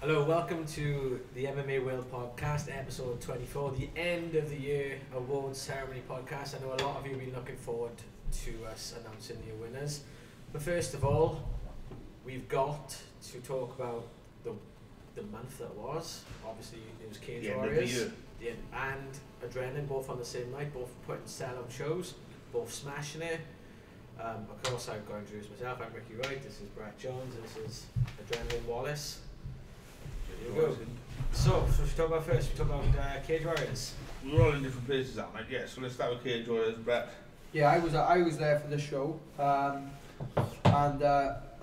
Hello, welcome to the MMA World Podcast, episode 24, the end of the year awards ceremony podcast. I know a lot of you have been looking forward to us announcing the winners. But first of all, we've got to talk about the month that was. Obviously, it was Cage Warriors and Adrenaline, both on the same night, both putting sellout shows, both smashing it. Of course, I've got to introduce myself. I'm Ricky Wright, this is Brett Jones, this is Adrenaline Wallace. Here we go. So what should we talk about first? We talk about Cage Warriors. We were all in different places that night, yeah. So let's start with Cage Warriors, Brett. Yeah, I was there for the show, and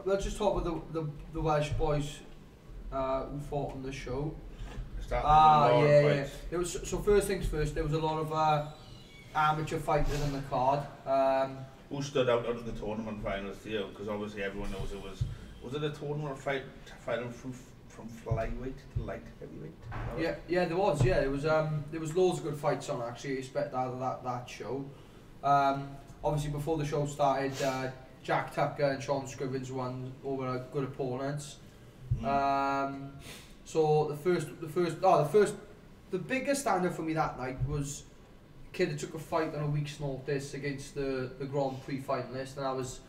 let's just talk about the Welsh boys who fought on the show. Yeah. There was, so first things first, there was a lot of amateur fighters in the card. Who stood out of the tournament finals to you? Because obviously everyone knows it was it a tournament fight from flyweight to light heavyweight? Yeah, there was. Yeah, there was loads of good fights on actually. Expect out of that show. Obviously before the show started, Jack Tucker and Sean Scrivens won over good opponents. So the biggest standout for me that night was a kid that took a fight on a week's notice against the Grand Prix finalist, and that was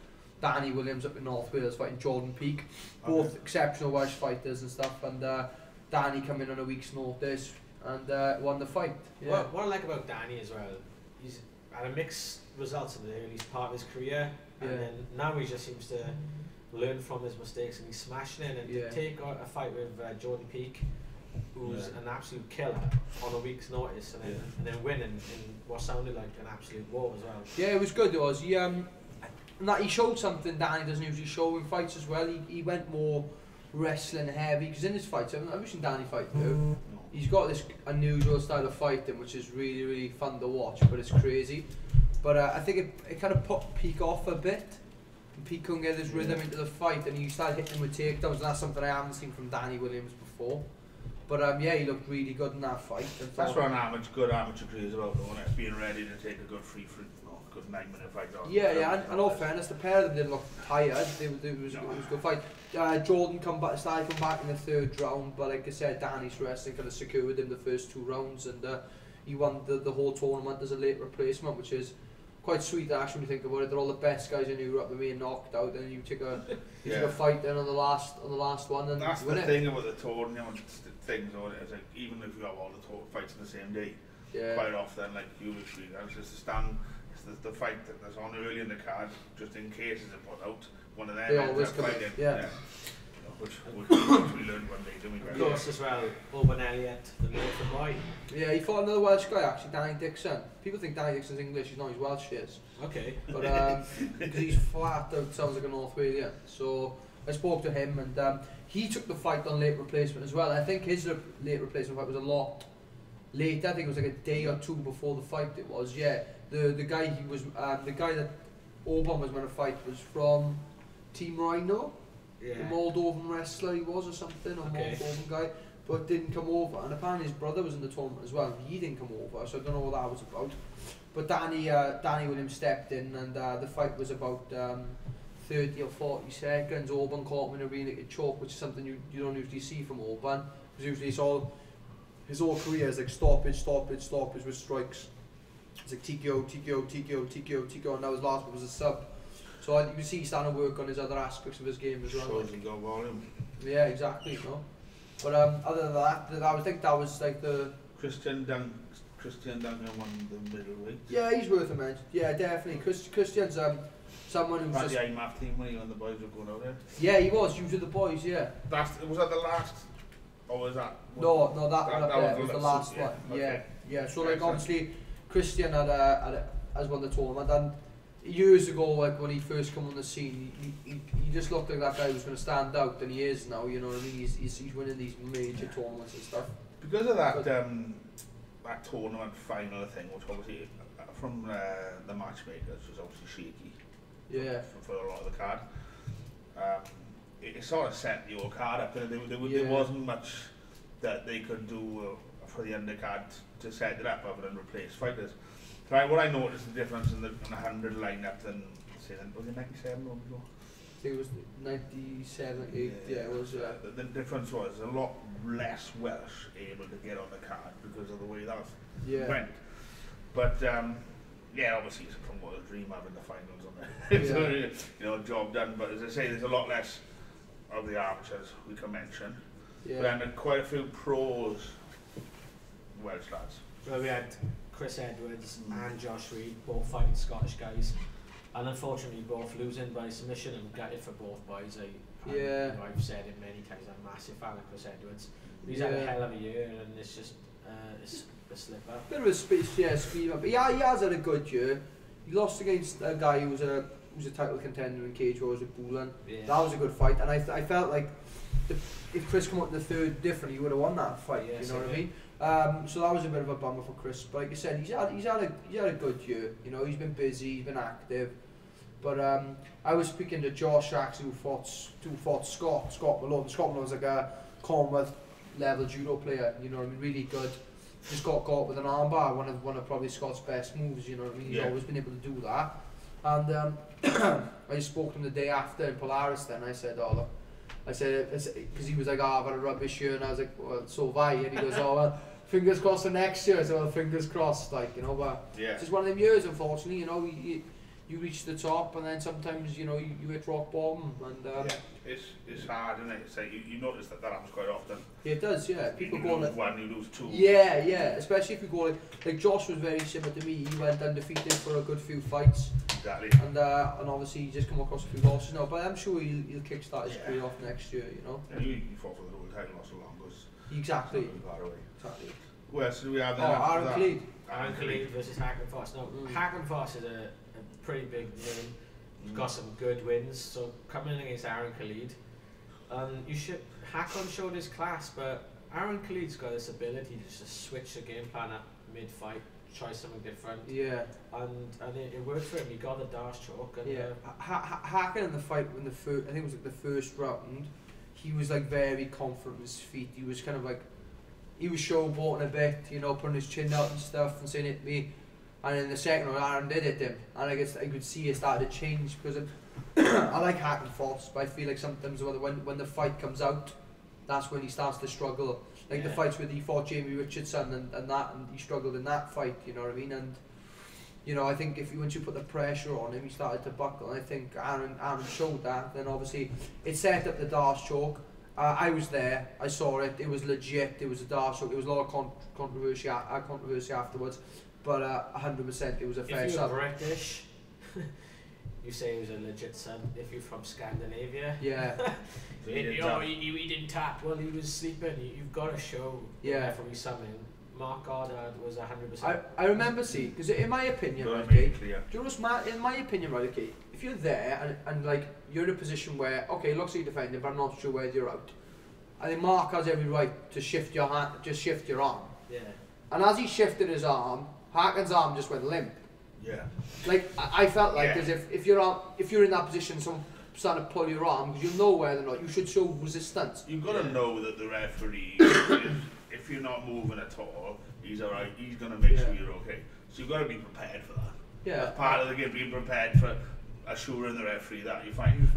Danny Williams up in North Wales fighting Jordan Peak. Both exceptional Welsh fighters and stuff, and Danny come in on a week's notice and won the fight. Yeah. What I like about Danny as well, he's had a mixed results in the early part of his career, and then now he just seems to learn from his mistakes and he's smashing it. And to take a fight with Jordan Peak, who's an absolute killer on a week's notice, and then win in what sounded like an absolute war as well. Yeah, it was good. It was. He showed something Danny doesn't usually show in fights as well. He went more wrestling heavy, because in his fights, I've seen Danny fight too. He's got this unusual style of fighting which is really, really fun to watch, but it's crazy. But I think it kind of put Peak off a bit. And Peak couldn't get his rhythm into the fight, and he started hitting him with takedowns, and that's something I haven't seen from Danny Williams before. But he looked really good in that fight. That's what good amateur career is about, though, isn't it? Being ready to take a good good 9-minute fight on. And all fairness, the pair of them didn't look tired. It was a good fight. Jordan started come back in the third round, but like I said, Danny's wrestling kind of secured him the first 2 rounds, and he won the whole tournament as a late replacement, which is quite sweet actually when you think about it. They're all the best guys in Europe are being knocked out, and you take a fight then on the last one, and that's win the it. thing about the tournament things, or it's like even if you have all the fights on the same day, quite often like UFC, that's just the stand. The fight that's on early in the card, just in case it's put out, one of them. They always come in, which we learned one day, didn't we? Of course, as well, Owen Elliott, the Northern boy. Yeah, he fought another Welsh guy actually, Danny Dixon. People think Danny Dixon's English, he's not, he's Welsh, he is. Okay. But because he's flat out, sounds like a North Walian. So I spoke to him, and he took the fight on late replacement as well. I think his late replacement fight was a lot later. I think it was like a day or 2 before the fight. It was, The guy the guy that Orban was going to fight was from Team Rhino, the Moldovan wrestler he was or something, or Moldovan guy, but didn't come over. And apparently his brother was in the tournament as well. He didn't come over, so I don't know what that was about. But Danny Williams stepped in, and the fight was about 30 or 40 seconds. Orban caught him in a really good choke, which is something you don't usually see from Orban, because usually his whole career is like stoppage with strikes. It's like TKO, and now his last one was a sub. So you can see he's starting to work on his other aspects of his game as well. Shows he got volume. Yeah, exactly. But other than that, I would think that was like the... Christian Duncan won the middleweight. Yeah, he's worth a mention. Yeah, definitely. Christian's someone who's just... the IMAF team when he and the boys were going out there. Yeah, he was. He was with the boys, yeah. Was that the last... Or was that... No, that one up there was the last one. Okay. Yeah. So like obviously... Christian has won the tournament, and years ago, like when he first came on the scene, he just looked like that guy was going to stand out, and he is now. You know what I mean? He's winning these major tournaments and stuff. Because of that that tournament final thing, which obviously from the matchmakers was obviously shaky. Yeah. For a lot of the card, it sort of set your card up, and there wasn't much that they could do for the undercard to set it up other than replace fighters. So what I noticed the difference in the 100 lineup than say was it 97 or before? I think it was 97, 98, yeah, it was. The difference was a lot less Welsh able to get on the card because of the way that went. But yeah, obviously it's a promoter's dream having the finals on there. So, you know, job done. But as I say, there's a lot less of the archers we can mention. Yeah. But then quite a few pros Welsh lads. Well, we had Chris Edwards and Josh Reed, both fighting Scottish guys, and unfortunately both losing by submission, and gutted for both boys. I've said it many times, I'm a massive fan of Chris Edwards. He's had a hell of a year, and it's just it's a slip up. Bit of a speed up. But yeah, he has had a good year. He lost against a guy who was a title contender in Cage Wars with Boolan. Yeah. That was a good fight, and I felt like if Chris come out in the third different, he would have won that fight. Yeah, you know what I mean? So that was a bit of a bummer for Chris. But like I said, he's had a good year. You know, he's been busy, he's been active. But I was speaking to Josh actually, who fought Scott Malone. Scott Malone's like a Commonwealth level judo player. You know what I mean? Really good. Just got caught with an armbar, one of probably Scott's best moves. You know what I mean? He's always been able to do that. And I spoke to him the day after in Polaris. Then I said, "Oh look," I said, because he was like, "Oh, I've had a rubbish year," and I was like, "Well, so have I." And he goes, "Oh well, fingers crossed for next year." So well, fingers crossed, like, you know. But it's just one of them years, unfortunately. You know, you reach the top, and then sometimes, you know, you hit rock bottom, and it's hard, isn't it? It's like you notice that happens quite often. Yeah, it does. Yeah, people go lose one, you lose two. Yeah, especially if you go like Josh was very similar to me. He went undefeated for a good few fights. Exactly. And obviously he just come across a few losses now, but I'm sure he'll kickstart his career off next year. You know. Yeah, he fought for the world title not so long ago. Exactly. Exactly. Where else do we have? Aaron Khalid. Aaron Khalid versus Hakan Foss. Now, Hakan Foss is a pretty big name. He's got some good wins. So coming in against Aaron Khalid, Hakan showed his class, but Aaron Khalid's got this ability to just switch the game plan up mid-fight, try something different. Yeah. And it worked for him. He got the dash choke. And Hakan in the fight I think it was like the first round, he was like very confident in his feet. He was kind of like, he was showboating a bit, you know, putting his chin out and stuff and saying it to me. And in the second round, Aaron did hit him, and I could see it started to change because I like Hakan Foss, but I feel like sometimes when the fight comes out, that's when he starts to struggle. Like the fights where he fought Jamie Richardson and he struggled in that fight, you know what I mean? And you know, I think once you put the pressure on him, he started to buckle. And I think Aaron showed that. Then obviously it set up the Darce choke. I was there, I saw it. It was legit. It was a Darce choke. There was a lot of controversy afterwards. But 100% it was a fair sub. If you're British, you say it was a legit sub. If you're from Scandinavia, he didn't tap. Well, he was sleeping. You've got to show referee something. Mark Goddard was 100%. I remember seeing, because in my opinion, do you know what's in my opinion, right? Okay, if you're there and like you're in a position where it looks like you're defending, but I'm not sure whether you're out. I think Mark has every right to shift your hand, just shift your arm. Yeah. And as he shifted his arm, Hakan's arm just went limp. Yeah. Like I felt like as if you're in that position, someone starting to pull your arm because you know whether or not you should show resistance. You've got to know that the referee, if you're not moving at all, he's alright. He's going to make sure you're okay. So you've got to be prepared for that. Yeah. That's part of the game, being prepared for assuring the referee that you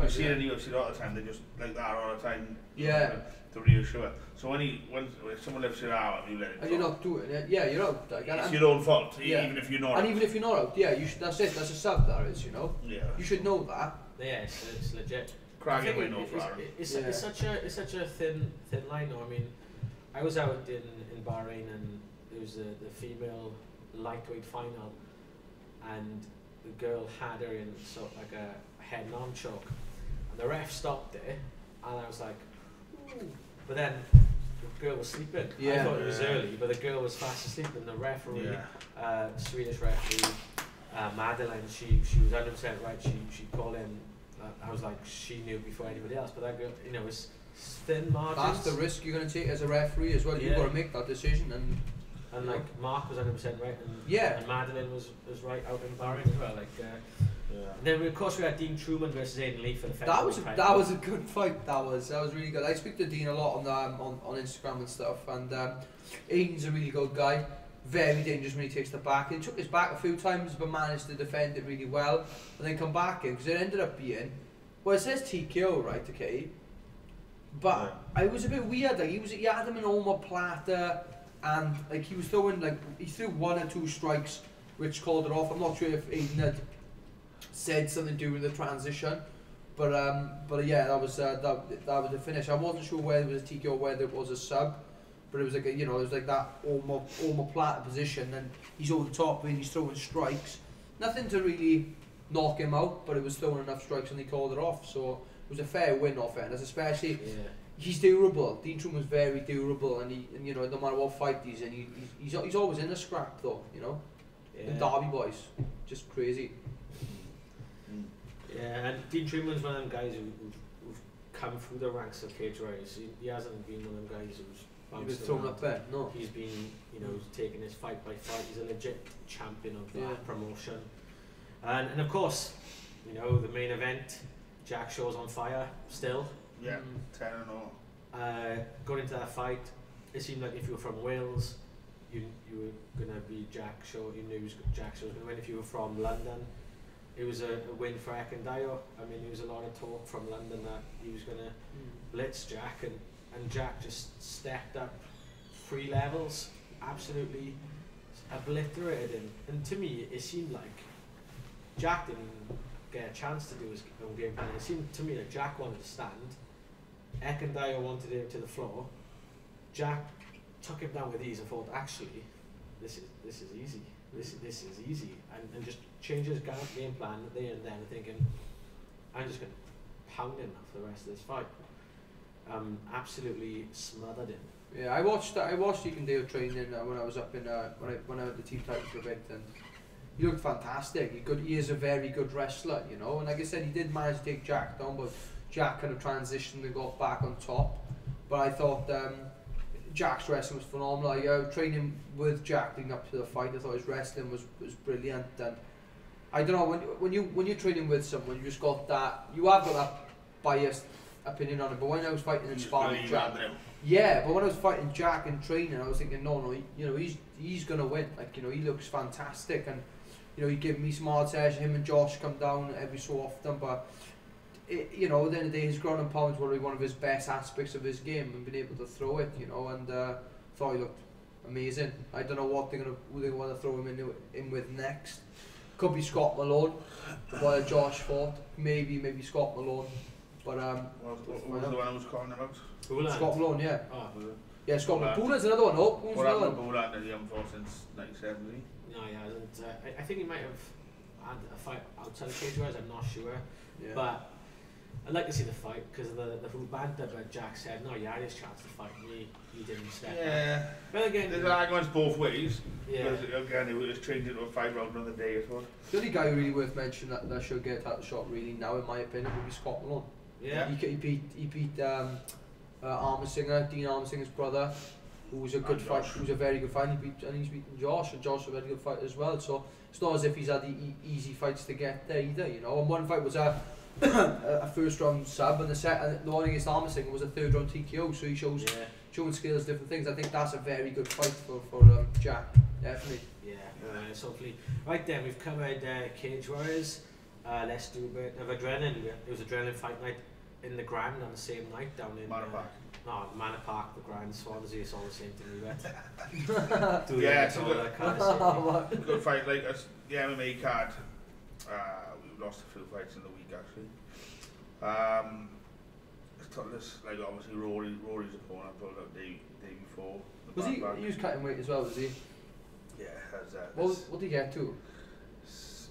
see it in the UFC all the time. They just like that all the time. Yeah. To reassure. So when someone lifts your arm, you let it. And you're not doing it. Yeah, you're out. Like, it's your own fault, even if you're not. And even if you're not out, you should. That's it. That's a sub. That is, you know. Yeah. You should know that. Yeah, it's legit. Cracking win over Aaron. It's such a thin line. Though. I mean, I was out in Bahrain and it was the female lightweight final, and the girl had her in like a head and arm choke, and the ref stopped it, and I was like. But then the girl was sleeping. I thought it was early, but the girl was fast asleep, and the referee, Swedish referee, Madeline, she was 100% right. She called in. I was like, she knew before anybody else. But that girl, you know, was thin margins. That's the risk you're going to take as a referee as well. You've got to make that decision. And like Mark was 100% right, and Madeline was right out in Bahrain as well. Like. And then of course we had Dean Truman versus Aidan Lee for the featherweight title. That was a good fight. That was really good. I speak to Dean a lot on Instagram and stuff, and Aidan's a really good guy. Very dangerous when he takes the back. He took his back a few times, but managed to defend it really well, and then come back in because it ended up being Well, it says TKO, right? Okay. But it was a bit weird. Like he had him in omoplata, and like he was throwing he threw 1 or 2 strikes, which called it off. I'm not sure if Aiden had said something during the transition, but yeah, that was the finish. I wasn't sure whether it was a TKO or whether it was a sub, but it was like it was like that omoplata position, and he's over the top and he's throwing strikes. Nothing to really knock him out, but it was throwing enough strikes and he called it off. So it was a fair win off it, especially he's durable. Dean Truman's very durable, and no matter what fight he's in, he's always in a scrap though. The Derby boys, just crazy. Yeah, and Dean Truman's one of them guys who've come through the ranks of cage warriors. He hasn't been one of them guys who's bounced thrown up there. No, he's been taking his fight by fight. He's a legit champion of that promotion. And of course, the main event, Jack Shaw's on fire still. Yeah, 10-0. Going into that fight, it seemed like if you were from Wales, you were going to be Jack Shaw. You knew Jack Shaw was going to win. If you were from London, it was a win for Ekandayo. I mean, there was a lot of talk from London that he was going to blitz Jack, and Jack just stepped up 3 levels, absolutely obliterated him. And to me, it seemed like Jack didn't get a chance to do his own game plan. It seemed to me that Jack wanted to stand, Ekandayo wanted him to the floor. Jack took him down with ease and thought, actually, this is easy. This is easy, and just changed his game plan there and then, thinking, I'm just going to pound him for the rest of this fight. Absolutely smothered him. Yeah, I watched Ekandayo training when I was up in when I had the team title event, and he looked fantastic. He is a very good wrestler, and like I said, he did manage to take Jack down, but Jack kind of transitioned and got back on top. But I thought Jack's wrestling was phenomenal. I was training with Jack leading up to the fight. I thought his wrestling was brilliant, and I don't know, when you're training with someone, you just got that, you have got that biased opinion on it. But when I was fighting and sparring Jack, but when I was fighting Jack and training, I was thinking, no, he's gonna win. Like, he looks fantastic, and he gave me some hard sessions. Him and Josh come down every so often, but at the end of the day, his ground and pound was one of his best aspects of his game, and being able to throw it, and thought he looked amazing. I don't know who they want to throw him in with next. Could be Scott Malone, while Josh fought. Maybe Scott Malone, but what was the one I was calling about? Bouland. Scott Malone, yeah. Oh, yeah, Scott Malone. Bouland's another one. Oh, what happened to Bouland that he hasn't fought since 97, did he? No, he hasn't. I think he might have had a fight outside of cage wars, I'm not sure. Yeah. But I'd like to see the fight, because of the whole banter, but Jack said, no, you had his chance to fight me, you didn't step up. But again, there's arguments both ways. Yeah. Because again, it was changed into a 5-round another day or so. The only guy really worth mentioning that should get out the shot really now, in my opinion, would be Scott Malone. Yeah. He beat Armisinger, Dean Armisinger's brother, who was a good fight. Who was a very good fight. He's beaten Josh, and Josh was a very good fight as well. So it's not as if he's had the easy fights to get there either. And one fight was a first round sub, and the one against Armisinger was a 3rd round TKO. So he showing skills, different things. I think that's a very good fight for Jack, definitely. Yeah, so hopefully. Right then, we've covered Cage Warriors. Let's do a bit of adrenaline. It was adrenaline fight night in the Grand on the same night down in Manor Park. No, Manor Park, the Grand, Swansea, it's all the same to me, but it's all that kind of shit. Good fight, like the MMA card. We lost a few fights in the week actually. Like obviously Rory's opponent pulled out the day before. Was he was cutting weight as well, was he? Yeah, as what did he get to?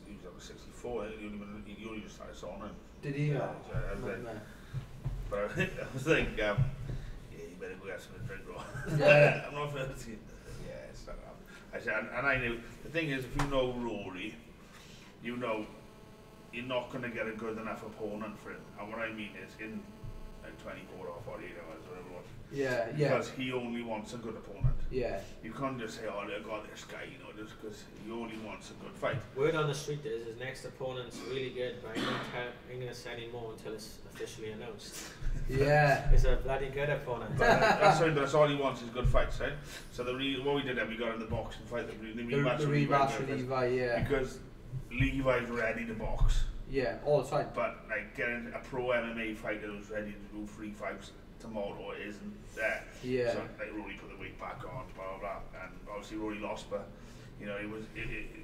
He was up to 64. He only just started sawing. Did he? Yeah. But I was like, yeah, you better go get something to drink, bro. Yeah. I'm not going to see it. Yeah, it's not happening. I said, and I knew, the thing is, if you know Rory, you know you're not going to get a good enough opponent for him. And what I mean is, in like 24 or 48 hours, whatever it was. Yeah. Because he only wants a good opponent. Yeah. You can't just say, oh, I got this guy, just because he only wants a good fight. Word on the street is his next opponent's really good, but I ain't going to say any more until it's officially announced. Yeah. It's a bloody good opponent. But that's all he wants is good fights, right? So what we did then, we got in the boxing fight, the rematch with Levi, yeah. Because Levi's ready to box. Yeah, all the time. But like getting a pro MMA fighter who's ready to do 3 fights tomorrow isn't there. Yeah. So like Rory put the weight back on, blah blah blah, and obviously Rory lost, but you know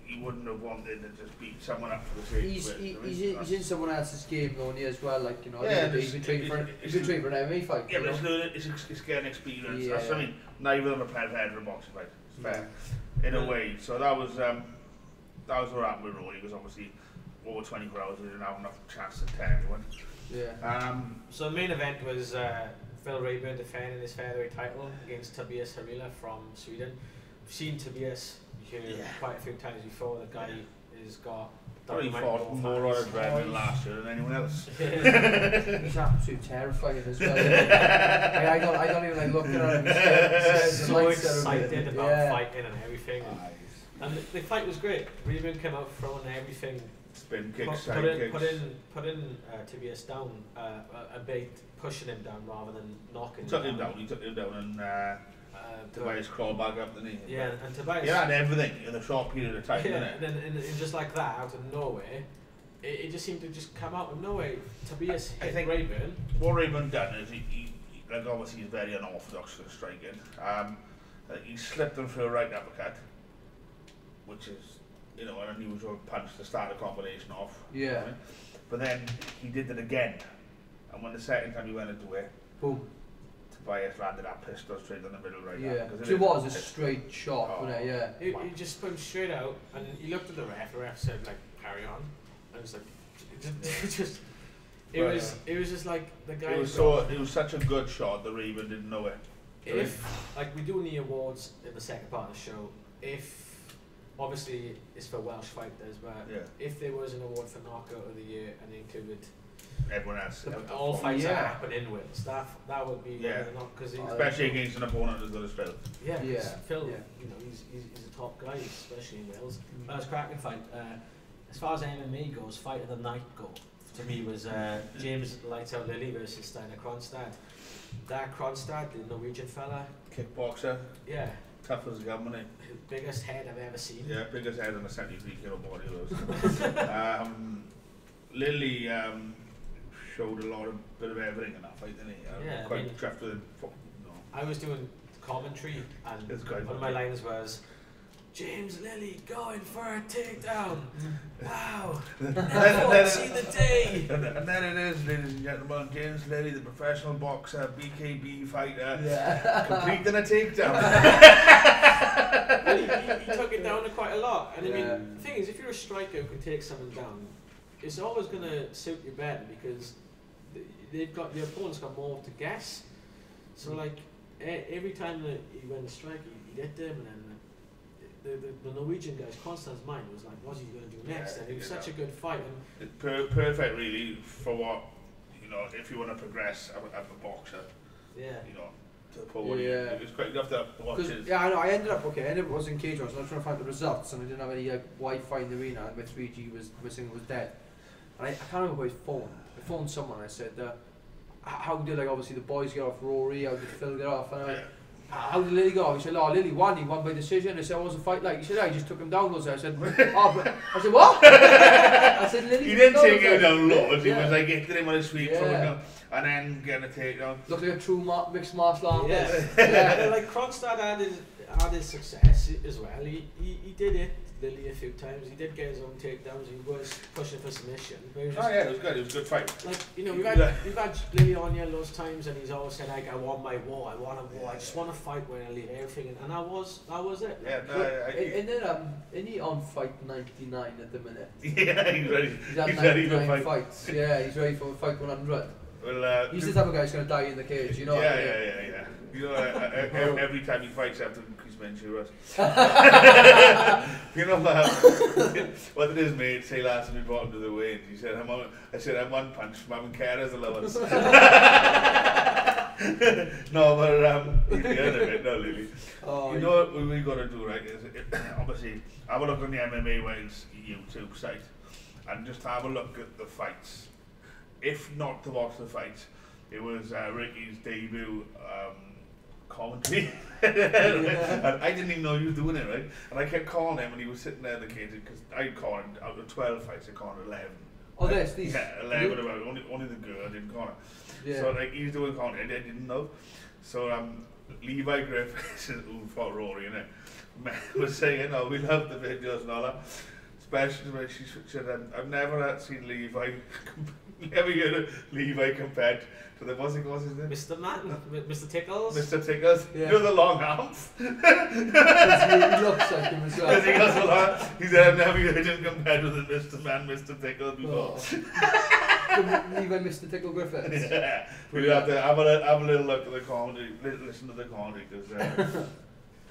he wouldn't have wanted to just beat someone up for the sake of it. He's in someone else's game though, and he as well. Like, you know, yeah, he's been training for an MMA fight. Yeah, but it's getting experience. Yeah. That's, I mean, neither of them are prepared for a boxing fight. It's fair, in a way. So that was what happened with Rory, because obviously over 24 hours we didn't have enough chance to tell everyone. Yeah. So the main event was Phil Rayburn defending his featherweight title against Tobias Harila from Sweden. We've seen Tobias quite a few times before. The guy has got... He fought more on adrenaline last year than anyone else. He's absolutely terrifying as well. I don't even like looking at him. He's so excited about fighting and everything. And the fight was great. Rayburn came out throwing everything. Spin kicks, side kicks. Put in Tobias down a bit, pushing him down rather than knocking him down. He took him down and Tobias crawled back up, didn't he? Yeah, and Tobias... He had everything in a short period of time, didn't it? And just like that, out of nowhere, it just seemed to just come out of nowhere. Tobias hit Rayburn. What Rayburn done is he like obviously he's very unorthodox for striking. He slipped him for a right uppercut, which is, you know, an unusual punch to start a combination off. Yeah. Right? But then he did it again, and when the second time he went into it, boom, Tobias landed that pistol straight in the middle right now. Yeah, so it was a straight shot, wasn't it? Yeah. He just put him straight out, and he looked at the ref said, like, carry on. And it was like, it was just like the guy... It was such a good shot that Rayburn didn't know it. If, like we do in the awards in the second part of the show, if, obviously it's for Welsh fighters, but if there was an award for knockout of the year and they included everyone else, all fights that happen in wins, that would be because especially against an opponent as good as Phil. Phil, you know, he's a top guy, especially in Wales. That was a cracking fight. As far as MMA goes, fight of the night to me was James Lights Out Lilly versus Steiner Kronstad. That Kronstad, the Norwegian fella, kickboxer, tough as a gun, wasn't he? Biggest head I've ever seen. Yeah, biggest head on a 73-kilo body was. Lilly showed a bit of everything in that fight, didn't he? Quite chuffed with him. I was doing commentary, and one of my lines was, James Lilly going for a takedown. Wow. Never seen the day. And then it is, ladies and gentlemen, James Lilly, the professional boxer, BKB fighter, completing a takedown. he took it down quite a lot. And I mean, the thing is, if you're a striker who can take someone down, it's always going to suit you better because the opponent's got more to guess. So like every time that he went to strike, he hit them, and then the Norwegian guy's constant mind was like, what's he going to do next? And it was such a good fight. And perfect, really, for what, you know, if you want to progress as a boxer. You know, to the point where it's quite, you have to watch it. Yeah, I know. I ended up was in cage, so I was trying to find the results, and I didn't have any Wi-Fi in the arena, and my 3G was dead. And I can't remember who I phoned. I phoned someone. I said, how did obviously the boys get off Rory? How did Phil get off? And I went, how did Lilly go? He said, oh, Lilly won. He won by decision. I said, what was the fight like? He said, he just took him down. I said, oh, but I said, what? I said, Lilly. He didn't take him down loads. He was like hitting him on his feet, and then getting a takedown. Looked like a true mixed martial artist. Like Kronstad had his success as well. He did it Lilly a few times. He did get his own takedowns. He was pushing for submission. It was it was good. It was a good fight. Like, you know, we've had Lilly on here those times, and he's always said, like, I want my war. I want a war. I just want to fight where I leave everything. And that was it. And then isn't he on fight 99 at the minute? Yeah, he's ready. He's had 99 fights. Yeah, he's ready for fight 100. Well, he's the type of guy who's going to die in the cage, you know. Yeah. You know, every time he fights, I have to increase my insurance. You know what did his mate say last time he brought him to the weigh-in? He said, I said, I'm one punch from having carers allowance. No, but he's the end of it, no, Lily. You know what we got to do, right? Is obviously, have a look on the MMA Wales YouTube site and just have a look at the fights. If not to watch the fights, it was Ricky's debut commentary. And I didn't even know he was doing it, right? And I kept calling him, and he was sitting there in the cage, because I called him, out of 12 fights, I called 11. Oh, these? Yeah, 11 about only the girl I didn't call her. Yeah. So like, he was doing commentary, I didn't know. So Levi Griffiths, who fought Rory, was saying, oh, we love the videos and all that. Especially when she said, I've never seen Levi, never heard of Levi compared to the, what's his name? Mr. Man, Mr. Tickles. Mr. Tickles, yeah. You know the long arms? He looks like him as well. He got so long, he said, I've never heard him compared with Mr. Man, Mr. Tickles before. Levi Mr. Tickle Griffiths. Yeah, we have to have a little look at the comedy, listen to the comedy, because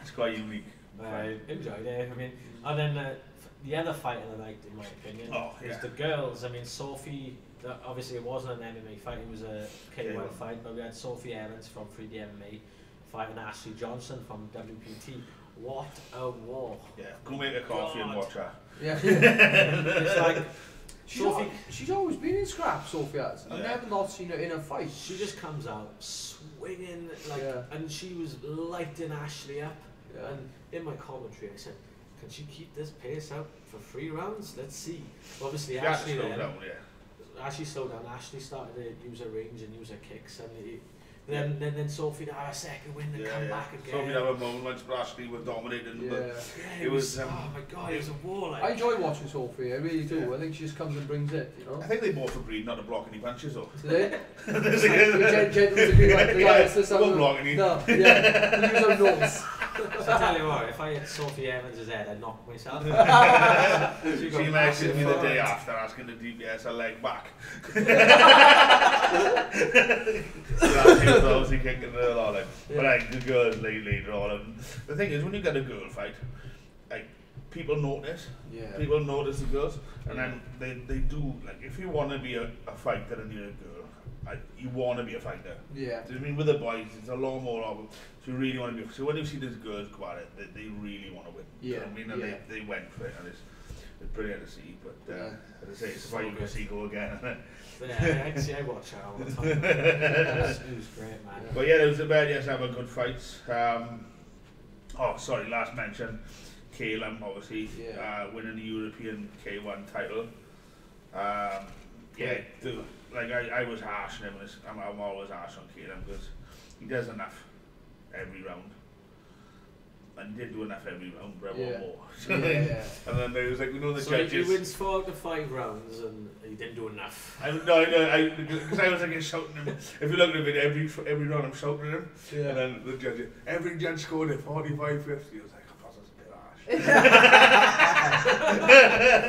it's quite unique. I enjoyed it. I mean, and then the other fight of the night, in my opinion, is the girls. I mean, Sophie. Obviously, it wasn't an MMA fight; it was a K1 fight. But we had Sophie Evans from 3D MMA fighting Ashley Johnson from WPT. What a war! Yeah, go make a coffee and watch her. Yeah. It's like she's always been in scraps, Sophie has. I've never not seen her in a fight. She just comes out swinging like, and she was lighting Ashley up. Yeah. And in my commentary, I said, "Can she keep this pace up for 3 rounds? Let's see." Obviously, Ashley slowed down. Ashley started to use her range and use her kicks, and then Sophie had a second win and come back again. Sophie had a moment, but Ashley was dominating. But it was oh my god, it was a war. Like, I enjoy watching Sophie, I really do. I think she just comes and brings it, you know. I think they both agreed not to block any punches, though. Do they? Gentlemen agree like the guys. Won't block any. No, yeah. Use our notes. So I tell you what, if I hit Sophie Evans' head, I'd knock myself. She messaged me the day after asking the DPS her leg back. So she was obviously kicking her a lot. Like, but like the girls later on. And the thing is, when you get a girl fight, like people notice. Yeah. People notice the girls, and then they do. Like, if you want to be a fighter and you're a girl, you want to be a fighter. Yeah. I mean, with the boys, it's a lot more of them. So you really want to be. So when you see these girls go at it, they really want to win. Yeah. You know what I mean, and they went for it, and it's brilliant to see. But as I say, it's a fight you can see go again. Yeah, I watch her all the time. It was great, man. But yeah, it was about have a good fights. Last mention, Caleb obviously winning the European K1 title. I was harsh on him. I'm always harsh on Caleb because he does enough every round. And he did do enough every round, but more. And then there was like, the judges. He wins 4 out of 5 rounds and he didn't do enough. Because I was like shouting him. If you look at the video, every round I'm shouting at him. Yeah. And then the judge, every judge scored at 45-50. I was like, that's a bit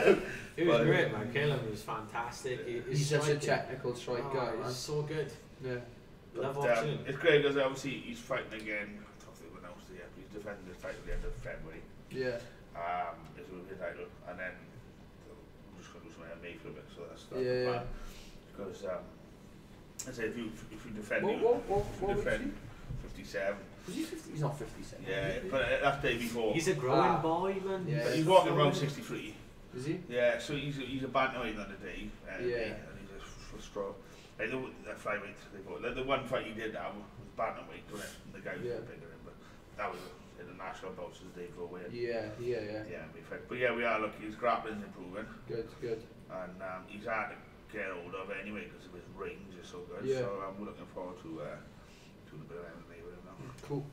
harsh. He was great, man. Caleb was fantastic. He's such a technical strike guy. He's so good. Yeah. Love watching. It's great because obviously he's fighting again. He's defending his title at the end of February. Yeah. His European title, and then I'm just going to do some MMA for a bit. So that's the plan. Because I say if you defend, what 57. Was he 50? He's not 57. Yeah, but that's the day before. He's a growing boy, man. Yeah, but he's walking around 63. Is he? Yeah, so he's a bantamweight on the day. And he's a strong. Like the flyweight, the one fight he did have was bantamweight, wasn't it? And the guy was bigger than him, but that was in the national bouts the day before win. Yeah. But yeah, we are lucky. His grappling's improving. Good. And he's hard to get hold of anyway because of his range is so good. Yeah. So I'm looking forward to a bit of MMA with him now. Cool.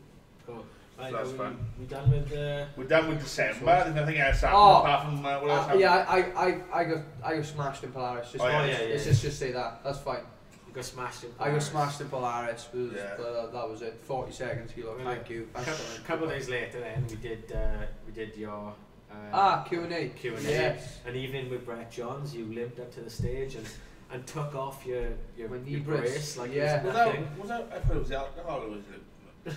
Right, so that's fun. We done with we're done with December. There's nothing else happened apart from what else happened. I got smashed in Polaris. Just say that. That's fine. You got smashed in Polaris. I got smashed in Polaris. That was it. 40 seconds. Thank you. A couple of days later, then we did your Q&A. Yes. An evening with Brett Johns. You limped up to the stage and took off your knee brace like it was nothing. Was that? I thought it was the alcohol. Or was it? I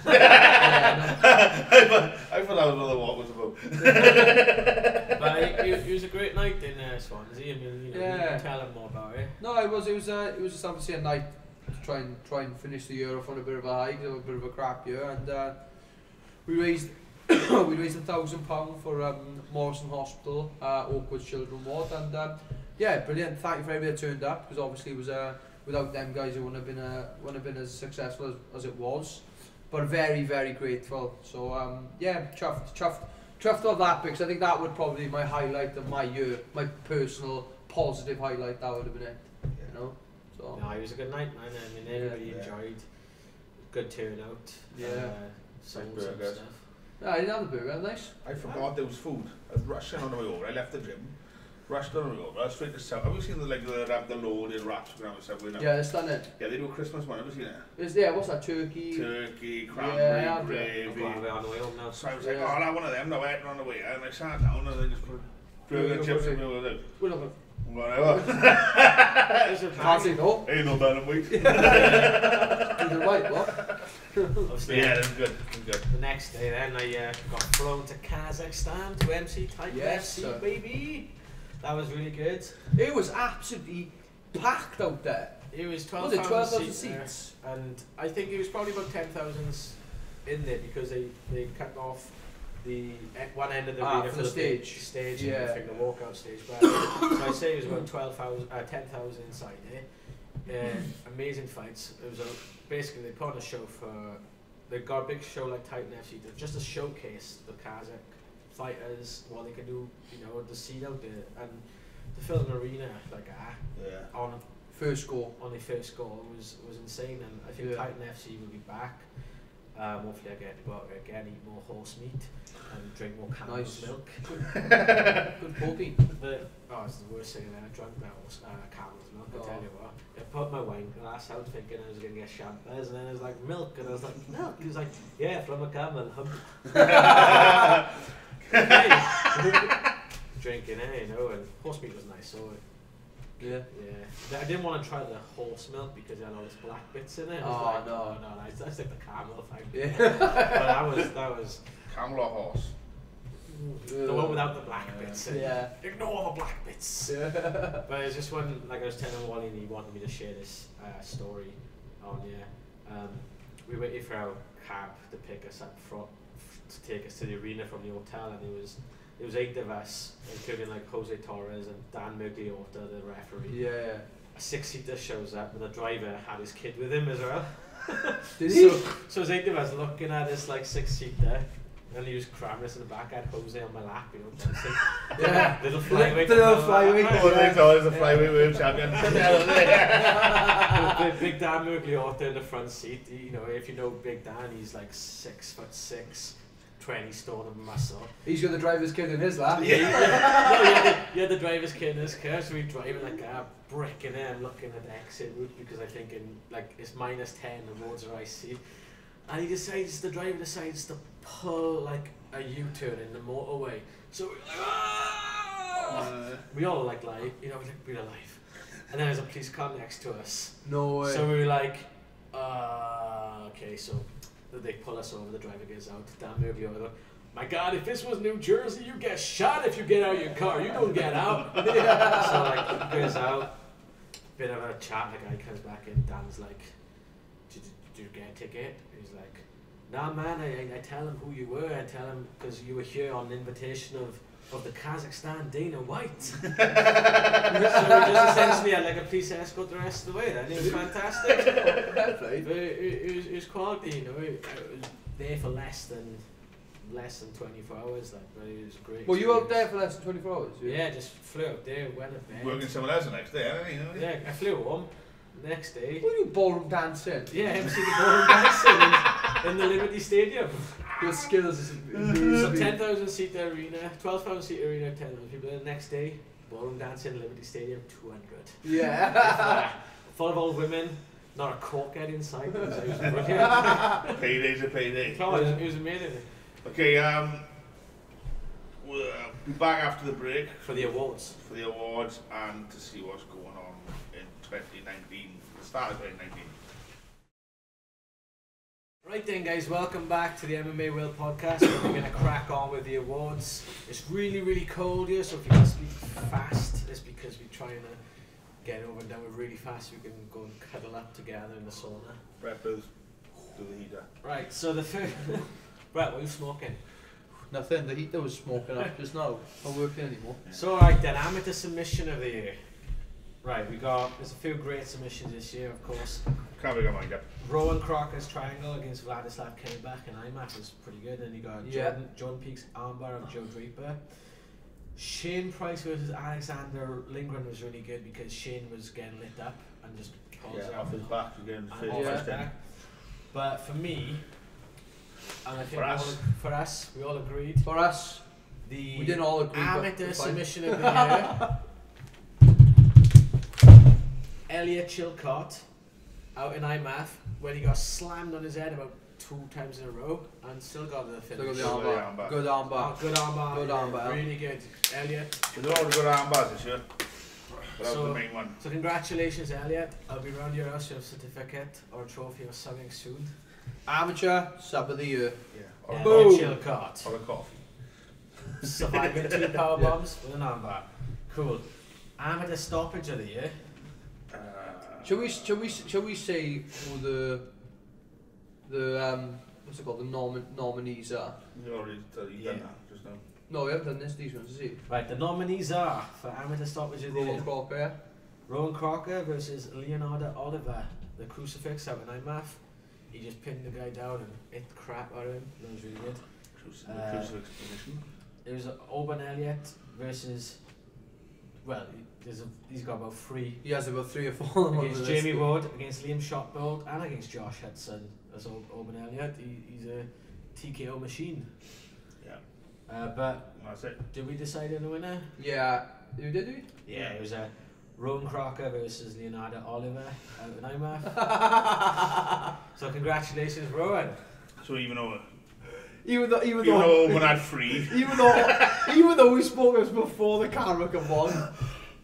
thought that was what it was about. But it was a great night in Swansea. I mean, you can tell them more about it. No, it was just obviously a night to try and finish the year off on a bit of a high, a bit of a crap year, and we raised £1,000 for Morrison Hospital, Oakwood Children's Ward, and brilliant. Thank you for everybody that turned up, because obviously it was without them guys it wouldn't have been as successful as it was. but very, very grateful. So yeah, chuffed of that, because I think that would probably be my highlight of my year, my personal positive highlight. That would have been it, you know. So no, it was a good night, man. I mean, everybody enjoyed. Good turnout. Songs and stuff. Yeah, I didn't have the burger. Nice. I forgot there was food. I was rushing on the way over. I left the gym. Rushed on the way over. I was straight to Subway. Have you seen the loaded wraps around the Subway now? Yeah, it's done it. Yeah, they do a Christmas one. Have you seen it? Yeah, what's that? Turkey, cranberry, gravy. On the way home now. So I was like, oh, I'll have one of them. No, I ate on the way. And I sat down and they just put burger and chips in the middle of it. Whatever. Can't say no. Ain't no better than wheat. Is it right, what? Yeah, it was good. The next day then I got flown to Kazakhstan to MC Type FC, baby. That was really good. It was absolutely packed out there. It was 12,000 seats. And I think it was probably about 10,000 in there because they cut off the one end of the arena for the stage and everything, the walkout stage. But so I say it was about 10,000 inside there. Amazing fights. It was basically they put on a show for. They got a big show like Titan FC, just to showcase the Kazakh fighters, what they can do, you know, the scene out there, and to fill an arena like on first goal was insane. And I think Titan FC will be back. Hopefully I get to go out there again, eat more horse meat and drink more camel's milk. Good protein. It's the worst thing I drank that was camel's milk, I tell you what. I put my wine glass out thinking I was going to get champagne, and then it was like milk, and I was like, milk? He was like, yeah, from a camel. Drinking it, you know, and horse meat was nice, so yeah. I didn't want to try the horse milk because it had all these black bits in it. No, I stick the camel thing. Yeah. But that was camel or horse? The one without the black bits. Yeah. Ignore the black bits. Yeah. But it's just when, like I was telling Wally, and he wanted me to share this story on we waited for our cab to pick us up to take us to the arena from the hotel, and it was 8 of us, including like Jose Torres and Dan Migliota, the referee. Yeah. A 6-seater shows up, and the driver had his kid with him as well. Did he? So it was 8 of us looking at this like 6-seater, and he was cramming us in the back. I had Jose on my lap, you know, dancing. Yeah. Little flyweight. Jose is a flyweight world champion. Big Dan Migliota in the front seat. You know, if you know Big Dan, he's like 6'6". 20 stone of muscle. He's got the driver's kid in his lap. Yeah, the driver's kid in his car, so we're driving like a brick in there and looking at the exit route because I think it's -10, the roads are icy. And the driver decides to pull like a U-turn in the motorway. So we all like live, you know, we're alive. And then there's a police car next to us. No way. So we were like, okay, so they pull us over, the driver gets out, Dan Migliota, my God, if this was New Jersey, you get shot if you get out of your car, you don't get out. So like, he goes out, bit of a chat, the guy comes back in, Dan's like, did you get a ticket? He's like, nah man, I tell him who you were, I tell him, because you were here on the invitation of the Kazakhstan Dana White. So we just essentially had like a police escort the rest of the way then. It was fantastic. It was quality, you know. It was there for less than 24 hours, like, but it was great. Well, you were out there for less than 24 hours? Yeah, just flew out there, went to bed. Working somewhere else the next day, hadn't you? Yeah, I flew home the next day. What are you ballroom dancing? Yeah, MC the ballroom dancing in the Liberty Stadium. Your skills is amazing. So 10,000 seat arena, 12,000 seat arena, 10,000 people. The next day, ballroom dancing, Liberty Stadium, 200. Yeah. Full of old women, not a corkhead inside. It was brilliant. Payday's a payday. It was amazing. Okay, we'll be back after the break for the awards. And to see what's going on in 2019, the start of 2019. Right then guys, welcome back to the MMA World Podcast. We're going to crack on with the awards. It's really, really cold here, so if you can speak fast, it's because we're trying to get over and done with really fast. We can go and cuddle up together in the sauna. Brett, do the heater. Right, so the first... Brett, what are you smoking? Nothing, the heater was smoking up just now. Not working anymore. Yeah. So alright then, amateur submission of the year. Right, there's a few great submissions this year, of course. Can't make a mind up. Rowan Crocker's triangle against Vladislav Kebach and IMAF was pretty good. And you got Jordan Peak's armbar of Joe Draper. Shane Price versus Alexander Lindgren was really good because Shane was getting lit up and just off his back again. But for me, and I think for us, we all agreed. For us, we didn't all agree. Amateur submission of the year. Elliot Chilcott out in IMAF when he got slammed on his head about 2 times in a row and still got the finish. Good armbar. Good armbar. Really good. Elliot. They're all good armbars this year. That was the main one. So congratulations, Elliot. I'll be round your house with a certificate or a trophy or something soon. Amateur sub of the year. Yeah. Elliot Chilcott. Or a coffee. Surviving 2 power bombs with an armbar. Cool. Amateur stoppage of the year. Shall we say who the what's it called, the nominees are? You already done that just now. No, we haven't done these ones, is he? Right, the nominees are for amateur stoppage of the year. Rowan Crocker, yeah. Rowan Crocker versus Leonardo Oliver. The crucifix out in IMAF. He just pinned the guy down and hit the crap out of him. That was really good. Crucifix position. There was Auburn Elliott versus, well, he's got about 3. He has about 3 or 4 against Jamie Ward, against Liam Shotbolt, and against Josh Hudson. As Auburn Elliott, he's a TKO machine. Yeah. But that's it. Did we decide on a winner? Yeah. You did we? Yeah, it was Rowan Crocker versus Leonardo Oliver out in IMAF. So congratulations, Rowan. So even though Owen had 3. even though we spoke of us before the camera come on.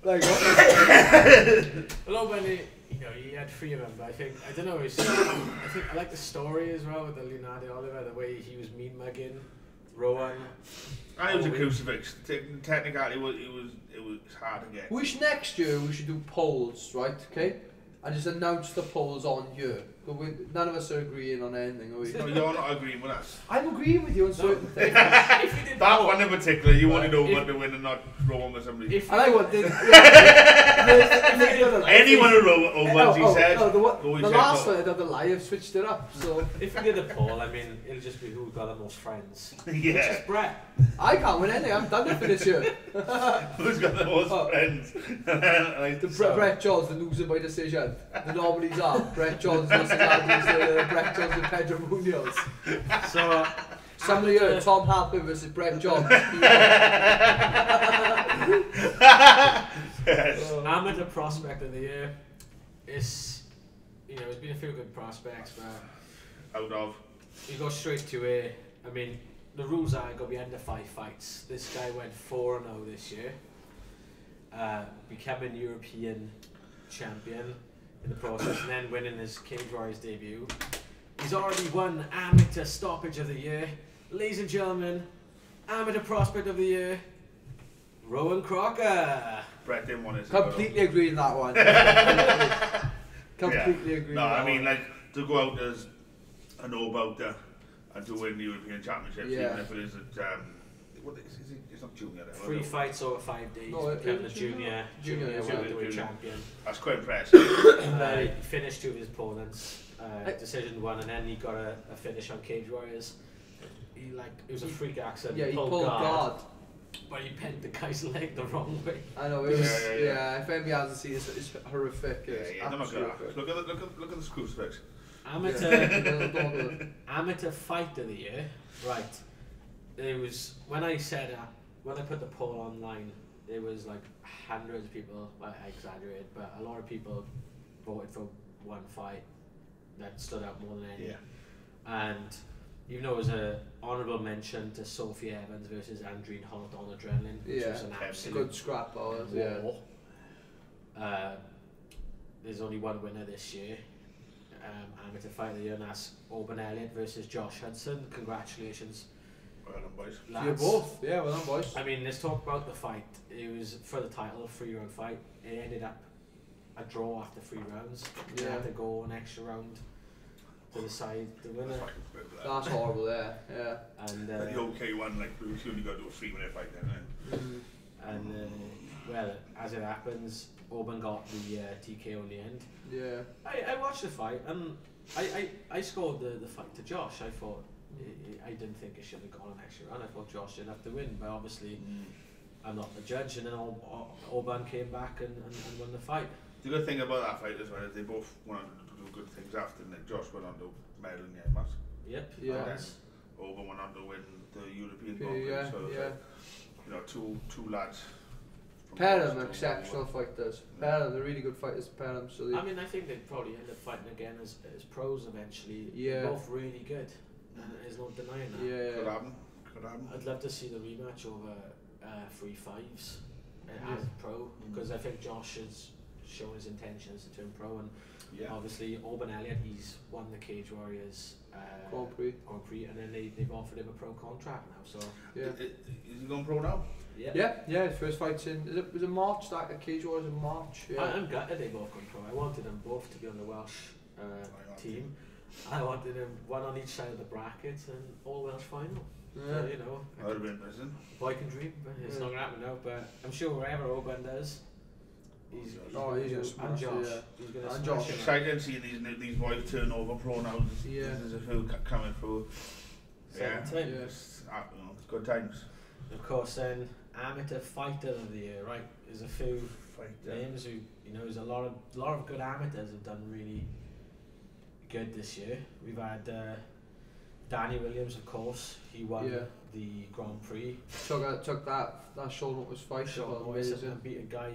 Like well, Owen, he had 3 of them, but I don't know. I like the story as well with the Leonardo Oliver, the way he was mean mugging Rowan. And it was a crucifix. Technically, it was hard to get. Next year we should do polls, right? Okay, and just announce the polls on here. But none of us are agreeing on anything, are we? No, you're not agreeing with us. I'm agreeing with you on certain things. That one in particular, you wanted Owen to win and not Rowan with somebody. And I wanted. Anyone who Owen, he said. The last one I did the lie, I've switched it up. So if we did a poll, I mean, it'll just be who got the most friends. Yeah. Which is Brett. I can't win anything. I'm done for this year. Who's got the most friends? Brett Johns, the loser by decision. The nominees are Brett Johns versus Brett Johns and Pedro Munoz. So somebody here, Tom Halpin versus Brett Johns. Amateur prospect of the year is, there's been a few good prospects, but out of you go straight to I mean, the rules are got to be under 5 fights. This guy went 4-0 this year, becoming European champion in the process, and then winning his Cage Warriors debut. He's already won amateur stoppage of the year. Ladies and gentlemen, amateur prospect of the year, Rowan Crocker. Brett didn't want it. Completely agree on that one. Completely agree. No, I mean, like, to go out as a no-bouter and to win the European Championships, even if it is at, it's not junior. 3 fights over 5 days, becoming a junior welterweight champion. That's quite impressive. He finished 2 of his opponents, decision 1, and then he got a finish on Cage Warriors. It was a freak accident. Yeah, he pulled guard. But he bent the guy's leg the wrong way. I know, it was, if anybody hasn't seen it, it's horrific. Look at the crucifix. Amateur fight of the year. Right. It was, when I put the poll online, there was like hundreds of people, well, I exaggerated, but a lot of people voted for one fight that stood out more than any. Yeah. And even though it was an honourable mention to Sophie Evans versus Andreen Holt on Adrenaline, which was an absolute good scrap war. There's only one winner this year. Amateur fight of the year, and that's Auburn Elliott versus Josh Hudson. Congratulations. Well done, boys. You both. Yeah, well done, boys. I mean, let's talk about the fight. It was for the title, 3-round fight. It ended up a draw after 3 rounds. You had to go an extra round to decide the winner. That's horrible, yeah. And the OK one, like, we only got to do a 3-minute fight then. And well, as it happens, Oban got the TKO in the end. Yeah. I watched the fight and I scored the fight to Josh. I thought I didn't think it should have gone an extra round. I thought Josh should have to win, but obviously I'm not the judge. And then Oban came back and won the fight. The good thing about that fight as well is they both went on to do good things after. Like Josh went on to medal in the MMA. Yep. Yeah. Oban went on to win the European Yeah, so yeah. you know, two lads. Pair of them exceptional fighters. Pair of them, they're really good fighters. Pair of them. So they, I mean, I think they'd probably end up fighting again as pros eventually. Yeah. They're both really good. And there's no denying that. yeah. Could happen. Could happen. I'd love to see the rematch over 3-5s as a pro, because I think Josh has shown his intentions to turn pro, and obviously Oban Elliott, he's won the Cage Warriors Grand Prix, and then they've offered him a pro contract now. So is he going pro now? Yeah. His first fight's in. Was it March? That Cage Warriors in March. Yeah. I'm gutted they both gone pro. I wanted them both to be on the Welsh team. I wanted them one on each side of the bracket and all Welsh final. Yeah. You know, I would have been prison. boy can dream, but it's not gonna happen now. But I'm sure wherever Oban does, he's gonna smash and Josh. it, He's gonna And smash Josh. it. Excited to see these boys turn over pro now. There's a few coming through. Second time. Yeah. It's good times. Of course, then amateur fighter of the year, right? There's a few names who, you know, there's a lot of good amateurs have done really good this year. We've had Danny Williams, of course. He won the Grand Prix. Took that short notice fight. And beat a guy,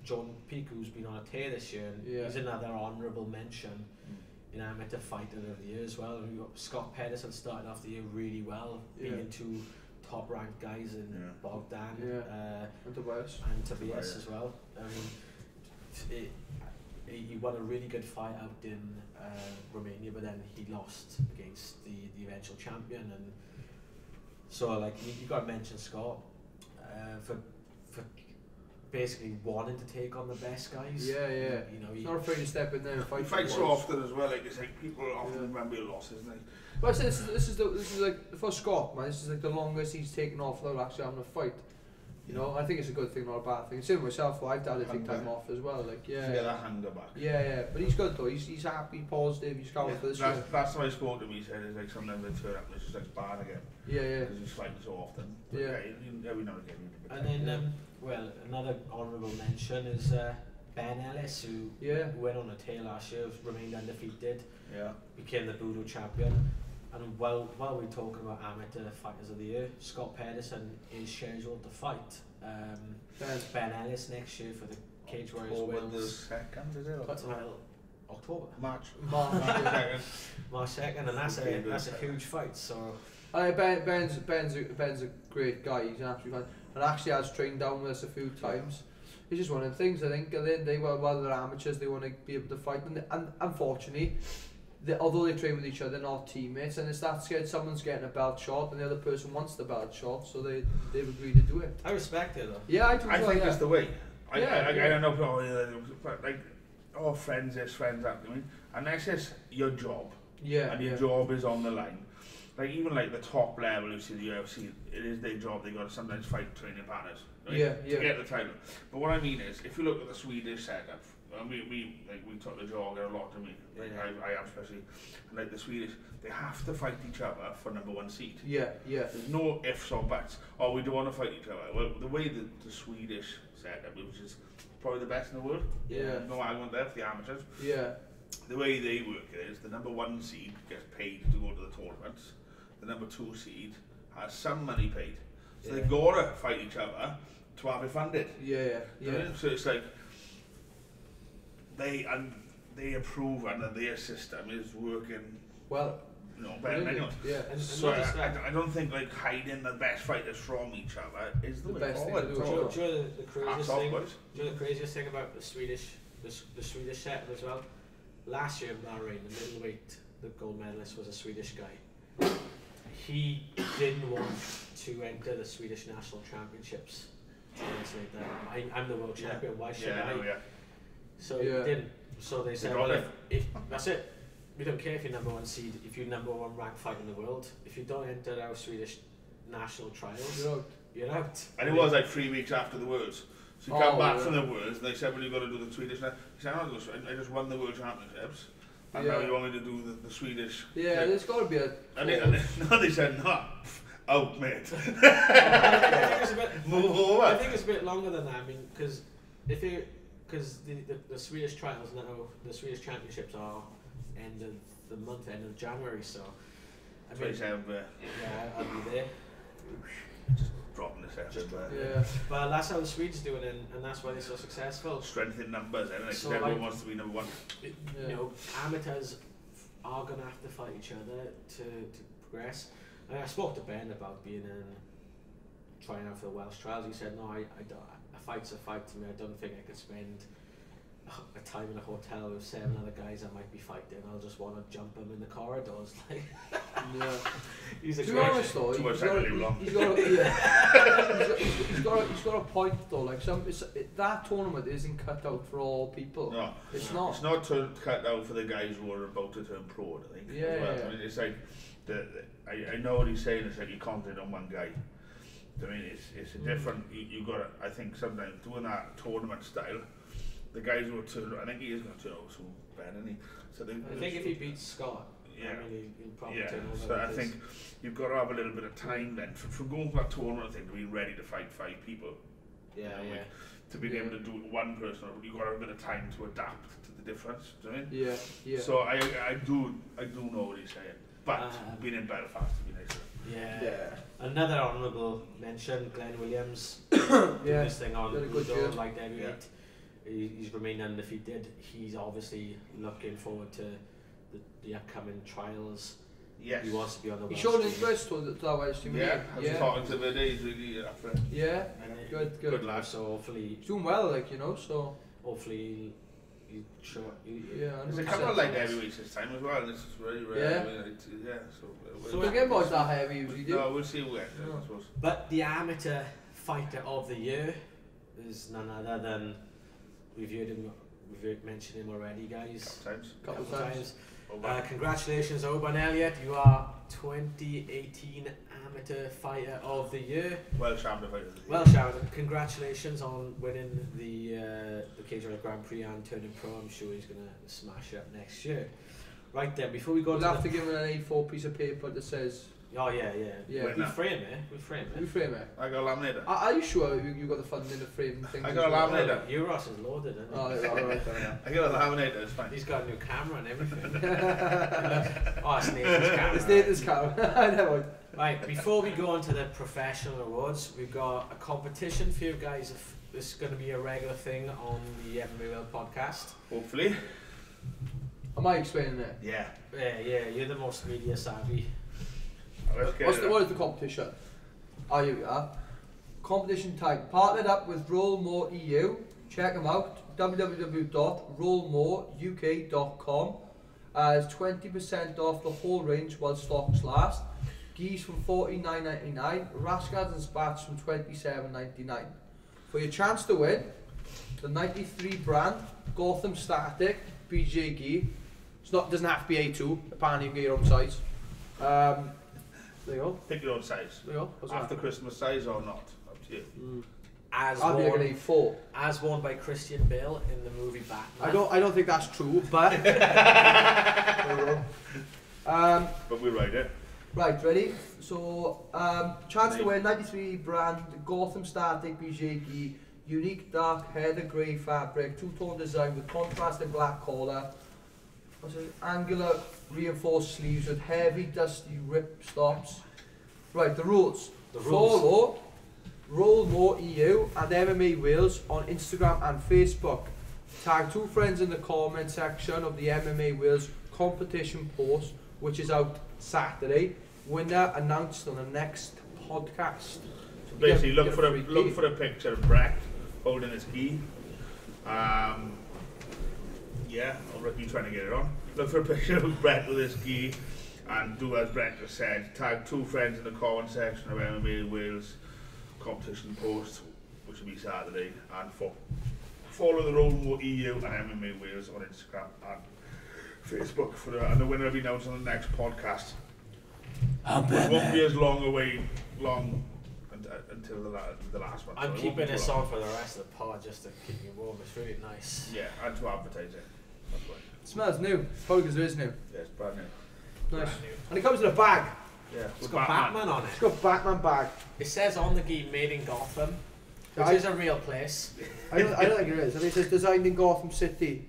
John Peake, who's been on a tear this year. And he's another honourable mention in amateur fighter of the year as well. And we've got Scott Pedersen started off the year really well, beating two top ranked guys in Bogdan and Tobias as well. I mean, he won a really good fight out in Romania, but then he lost against the eventual champion. And so, like, you got to mention Scott for basically wanting to take on the best guys. Yeah. You know, he's not afraid to step in there and fight. He fights so often as well. Like it's like people often remember your losses, isn't it? But this is like for Scott, man. This is like the longest he's taken off without actually having a fight. You know, I think it's a good thing, not a bad thing. Same with myself. I've had to take time off as well. Like to get that hanger back. Yeah. But he's good though. He's happy, positive. He's calm for this. That's why I spoke to him. He said it's like sometimes they turn up and it's just like bad again. Yeah. Because he's fighting so often. But every now and again. And then well, another honourable mention is Ben Ellis, who went on a tear last year, remained undefeated, became the Budo champion. And while we're talking about amateur fighters of the year, Scott Pedersen is scheduled to fight Ben Ellis next year for the Cage Warriors Wales. The 2nd, is it? October. March 2nd, and that's a huge fight. So Ben's a great guy. He's an absolute fan, and actually has trained down with us a few times. It's just one of the things. I think at the end of the day, while they're amateurs, they want to be able to fight, and unfortunately, although they train with each other, they're not teammates, and it's that scared someone's getting a belt shot and the other person wants the belt shot, so they've agreed to do it. I respect it though. Yeah, I think it's the way. I don't know, but like, friends this, friends that. I mean, and that's just your job. Yeah. And your job is on the line. Like even like the top level, you see the UFC, it is their job. They got to sometimes fight training partners. Right? To get the title. But what I mean is, if you look at the Swedish setup. We took the jog a lot to me. Like I have especially, like the Swedish, they have to fight each other for #1 seed. Yeah. There's no ifs or buts. Oh, we don't want to fight each other. Well, the way the Swedish setup, which is probably the best in the world. No argument there for the amateurs. Yeah. The way they work it is the #1 seed gets paid to go to the tournaments. The #2 seed has some money paid, so they gotta fight each other to have it funded. Yeah. So it's like. They approve and their system is working well, better than anyone. Yeah. And so I don't think like hiding the best fighters from each other is the way best forward. thing to do. Do you know the craziest thing about the Swedish setup as well? Last year in Bahrain, the middleweight, the gold medalist was a Swedish guy. He didn't want to enter the Swedish national championships. I'm the world champion. Why should I? So he didn't. So they said, well, if that's it. We don't care if you're #1 seed, if you're #1 ranked fighter in the world. If you don't enter our Swedish national trials, you're out. And it was like 3 weeks after the Worlds. So you come back from the Worlds and they said, well, you've got to do the Swedish. He said, I just won the World Championships. And now you want me to do the Swedish. Yeah, there's got to be a... They said, no, out, mate. I think it's a bit... Move over. I think it's a bit longer than that. I mean, because the Swedish trials now, the Swedish Championships are end of the month, end of January, so... I mean, yeah, I'll be there. Just dropping this effort. Yeah. Well, that's how the Swedes do it, and that's why they're so successful. Strength in numbers, isn't it? So everyone wants to be number one. You know, amateurs are going to have to fight each other to progress. And I spoke to Ben about being trying out for the Welsh trials. He said, no, a fight's a fight to me. I don't think I could spend a time in a hotel with 7 other guys I might be fighting. I'll just want to jump them in the corridors. Like, yeah. He's a to be honest though, he's got a point though. Like that tournament isn't cut out for all people. No, it's not. It's not cut out for the guys who are about to turn pro. I think. Yeah, as well. yeah. I mean, it's like I know what he's saying. It's like you concentrate on one guy. I mean, it's a different. You got to. I think sometimes doing that tournament style. The guys who are I think he is going to turn out so bad, isn't he? So I think if he beats Scott, yeah, I mean, he'll probably turn over. So I think you've got to have a little bit of time then from going to that tournament. I think to be ready to fight 5 people. Yeah, yeah. To be able to do it one person, you've got to have a bit of time to adapt to the difference. Do you know what I mean? Yeah, yeah. So I do know what he's saying, but being in Belfast would be nicer. Yeah. Another honourable mention, Glenn Williams. Yeah. This thing on Udo, like heavyweight. Yeah. He's remained undefeated. He's obviously looking forward to the upcoming trials. Yes. He wants to be on the He Welsh showed team. interest to that Welsh team. Yeah, I was talking to him today. He's really up for it. Yeah, good lad. So hopefully he's doing well, like, you know. So hopefully he's sure. Yeah, there's a couple of light heavyweights this time as well. This is very rare. Yeah. I mean, so we'll get much that heavy usually do. No, we'll see where. I suppose. But the amateur fighter of the year is none other than we've mentioned him already, guys. Couple times. Congratulations, Oban Elliott. You are 2018 Amateur Fighter of the Year. Welsh Amateur Fighter of the Year. Welsh Amateur. Congratulations on winning the Cage Warriors Grand Prix and turning pro. I'm sure he's going to smash up next year. Right then, before we go we'll have to give him an A4 piece of paper that says... Oh yeah. We frame it. We frame it. I got a laminator. Are you sure you got the funding to frame things? I got a laminator. Euros is loaded, isn't it? Oh, right. I got a laminator, it's fine. He's got a new camera and everything. It's Nathan's camera. It's Nathan's camera. I know. Right, before we go on to the professional awards, we've got a competition for you guys. This is going to be a regular thing on the MMA World podcast. Hopefully. Am I explaining it? Yeah. Yeah, you're the most media savvy. What is the competition? Oh, here we are. Competition tag. Partnered up with Roll More EU. Check them out. www.rollmoreuk.com. As 20% off the whole range while stocks last. Geese from $49.99. Rascals and Spats from $27.99. For your chance to win, the 93 brand Gotham Static PGA gi. Doesn't have to be A2. Apparently you can get your own size. There you go. Pick your own size. There you go. After Christmas size or not, up to you. I'll be like an A4. As worn by Christian Bale in the movie Batman. I don't think that's true, but but we write it. Right, ready? So chance to win 93 brand Gotham Static PGA gi, unique dark heather grey fabric, two-tone design with contrasting black collar. What's it? Angular reinforced sleeves with heavy dusty rip stops. Right, the rules. Follow Roll More EU and MMA Wales on Instagram and Facebook. Tag 2 friends in the comment section of the MMA Wales competition post, which is out Saturday. Winner announced on the next podcast. So basically, look for a picture of Brett holding his gi. Yeah, I'll you trying to get it on. Look for a picture of Brett with his gi and do as Brett just said. Tag 2 friends in the comment section of MMA Wales competition post, which will be Saturday, and follow the Roll More EU and MMA Wales on Instagram and Facebook and the winner will be announced on the next podcast. It won't be as long until the last one. I'm so keeping this on for the rest of the pod just to keep me warm. It's really nice. Yeah, and to advertise it. That's why. It smells new. Probably because it is new. Yeah, it's brand new. Nice. Brand new. And it comes in a bag. Yeah, It's got Batman on it. It's got a Batman bag. It says on the gi made in Gotham, which is a real place. I don't think it is. I mean, it says designed in Gotham City.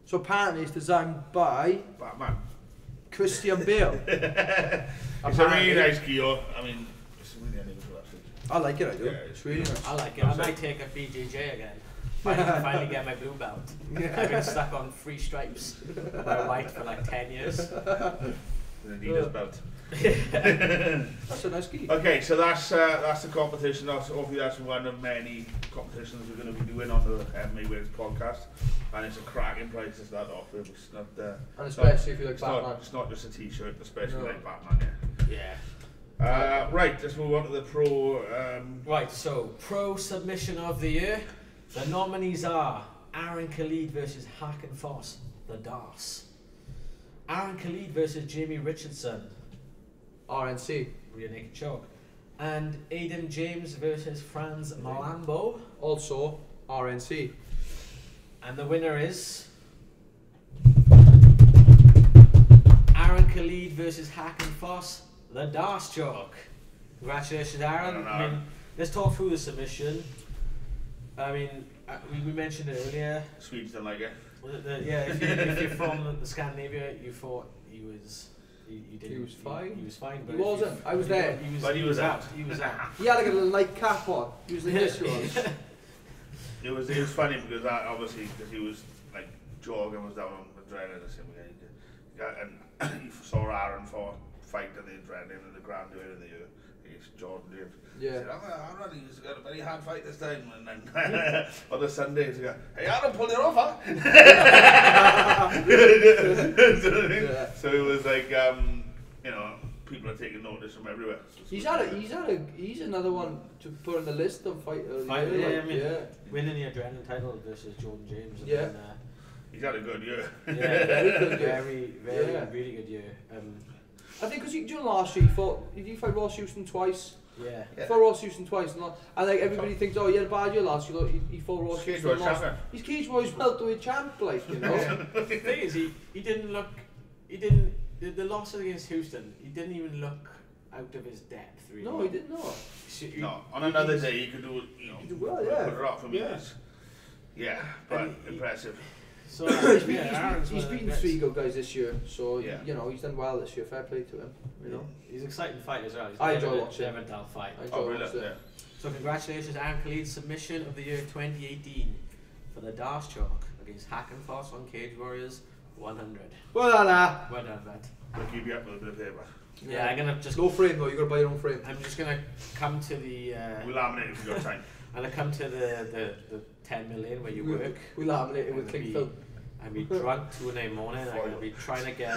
So apparently it's designed by Batman. Christian Bale. It's a really nice gear. I mean, it's really unusual actually. I like it, I do. Yeah, it's really nice. I like it. I might take a BJJ again. Finally get my blue belt. I've been stuck on 3 stripes by white for like 10 years. The Adidas belt. That's a nice gi. Okay, so that's the competition. Hopefully that's one of many competitions we're going to be doing on the MMA Wales podcast, and it's a cracking price to start off with. It's not, and especially if you like Batman. It's not just a t-shirt, especially like Batman. Yeah. Right, let's move on to the pro. Right, so pro submission of the year. The nominees are Aaron Khalid versus Hakan Foss, the DAS. Aaron Khalid versus Jamie Richardson, RNC. rear naked choke. And Aiden James versus Franz Malambo. Also RNC. And the winner is Aaron Khalid versus Hakan Foss, the DAS choke. Congratulations, Aaron. I mean, let's talk through the submission. I mean, we mentioned it earlier. Swedes don't like it. Yeah, if you're from the Scandinavia, you thought he was. He was fine. He was fine. But He wasn't. I was there. But he was out. He was out. He had like a little nightcap on. He was like this was. It was funny because obviously because he was like jogging was down on the adrenaline the same way. And you saw Aaron for fight at the adrenaline in the grand earlier in the year against Jordan James. Yeah. He said, I'm ready. He's got a very hard fight this time. And then on the Sunday, he goes, hey, Aaron, pull it off, huh? Yeah. So it was like, you know, people are taking notice from everywhere. So he's another one to put on the list of fighters. Winning the adrenaline title versus Jordan James. Yeah. And, he's had a good year. Yeah, very good year. Very, really good year. I think because during last year he fought Ross Houston twice. Yeah. He fought Ross Houston twice, and like everybody thinks, oh, he had a bad year last year. He fought Ross Houston. He's Cage Warriors welterweight champ, like, you know. The thing is, he didn't look. The loss against Houston, he didn't even look out of his depth. Really. No, he did not. No, on another day he could do it. You know, he did well, yeah. Put it up for me. Yeah. But impressive. So he's beaten 3 good guys this year, so you know he's done well this year. Fair play to him. You know, he's an exciting fight as well. I enjoy watching. Never dull fight. Yeah. So congratulations, Aaron Khalid's submission of the year 2018 for the DAS choke against Hakan Foss on Cage Warriors 100. Well done, Well done, Matt. We'll keep you up with a bit of paper. Yeah, I'm gonna just no frame though. You gotta buy your own frame. I'm just gonna come to the. We'll laminate if we've got time. And I come to the 10 million where you work. We laminate it with cling film. I'll be drunk 2 in the morning. I'm going to be trying to get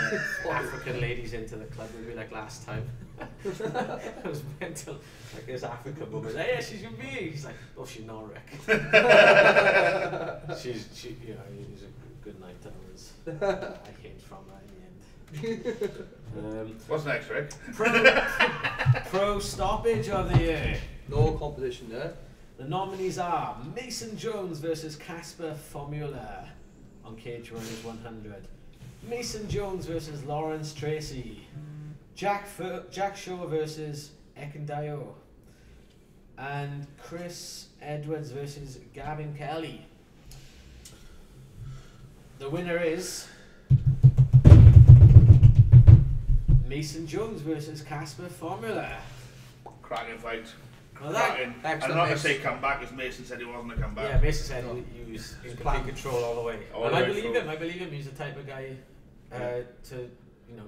African ladies into the club with me like last time. I was mental. Like this African woman, hey, yeah, she's with me. He's like, oh, she's not Rick. she, you know, it was a good night. I came from that in the end. What's next, Rick? Pro stoppage of the year. No competition there. The nominees are Mason Jones versus Casper Formula on Cage Warriors 100. Mason Jones versus Lawrence Tracy. Jack Shaw versus Ekendayo. And Chris Edwards versus Gavin Kelly. The winner is Mason Jones versus Casper Formula. Cracking fight. Well, I'm not going to say come back, as Mason said he wasn't going to come back. Yeah, Mason said he was in complete control all the way. And I believe him. I believe him. He's the type of guy to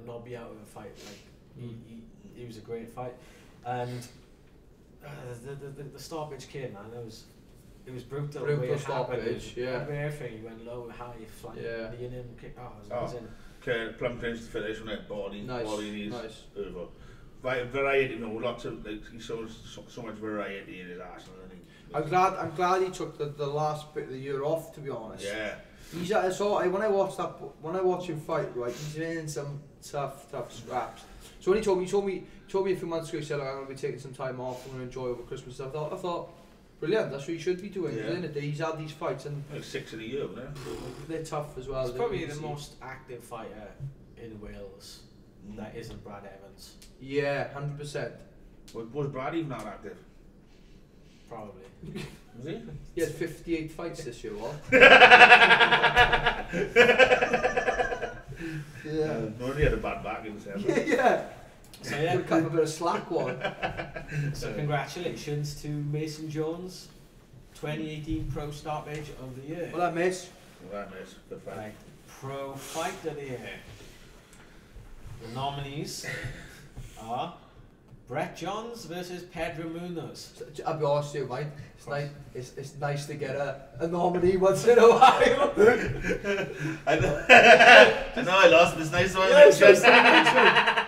not be out of a fight. Like he was a great fight, and the stoppage came, man. It was brutal. Brutal stoppage. Yeah. Everything. He went low, high, flying, knee in him, kick. Oh, it was amazing. Okay, plum clinch to finish on that body. Nice. Body knees over. Nice. Variety, lots of he shows so much variety in his arsenal, and I'm glad he took the last bit of the year off, to be honest. Yeah. He's when I watch him fight, right, he's in some tough scraps. So when he told me a few months ago, he said, like, I'm going to be taking some time off, I'm going to enjoy over Christmas. I thought, brilliant, that's what you should be doing. Yeah. He's had these fights and like 6 of the year, isn't it? They're tough as well. He's probably the most active fighter in Wales that isn't Brad Evans. Yeah, 100%. Was Brad even that active? Probably. Was he? He had 58 fights this year, what? Yeah. No, he had a bad back in the Yeah. So yeah, cut him a bit of slack one. So congratulations to Mason Jones, 2018 Pro Stoppage of the Year. Well, I miss. Good fight. Right. Pro Fight of the Year. The nominees are Brett Johns versus Pedro Munoz. I'll be honest with you, mate. It's nice to get a nominee once in a while. I know I lost, but it's nice to have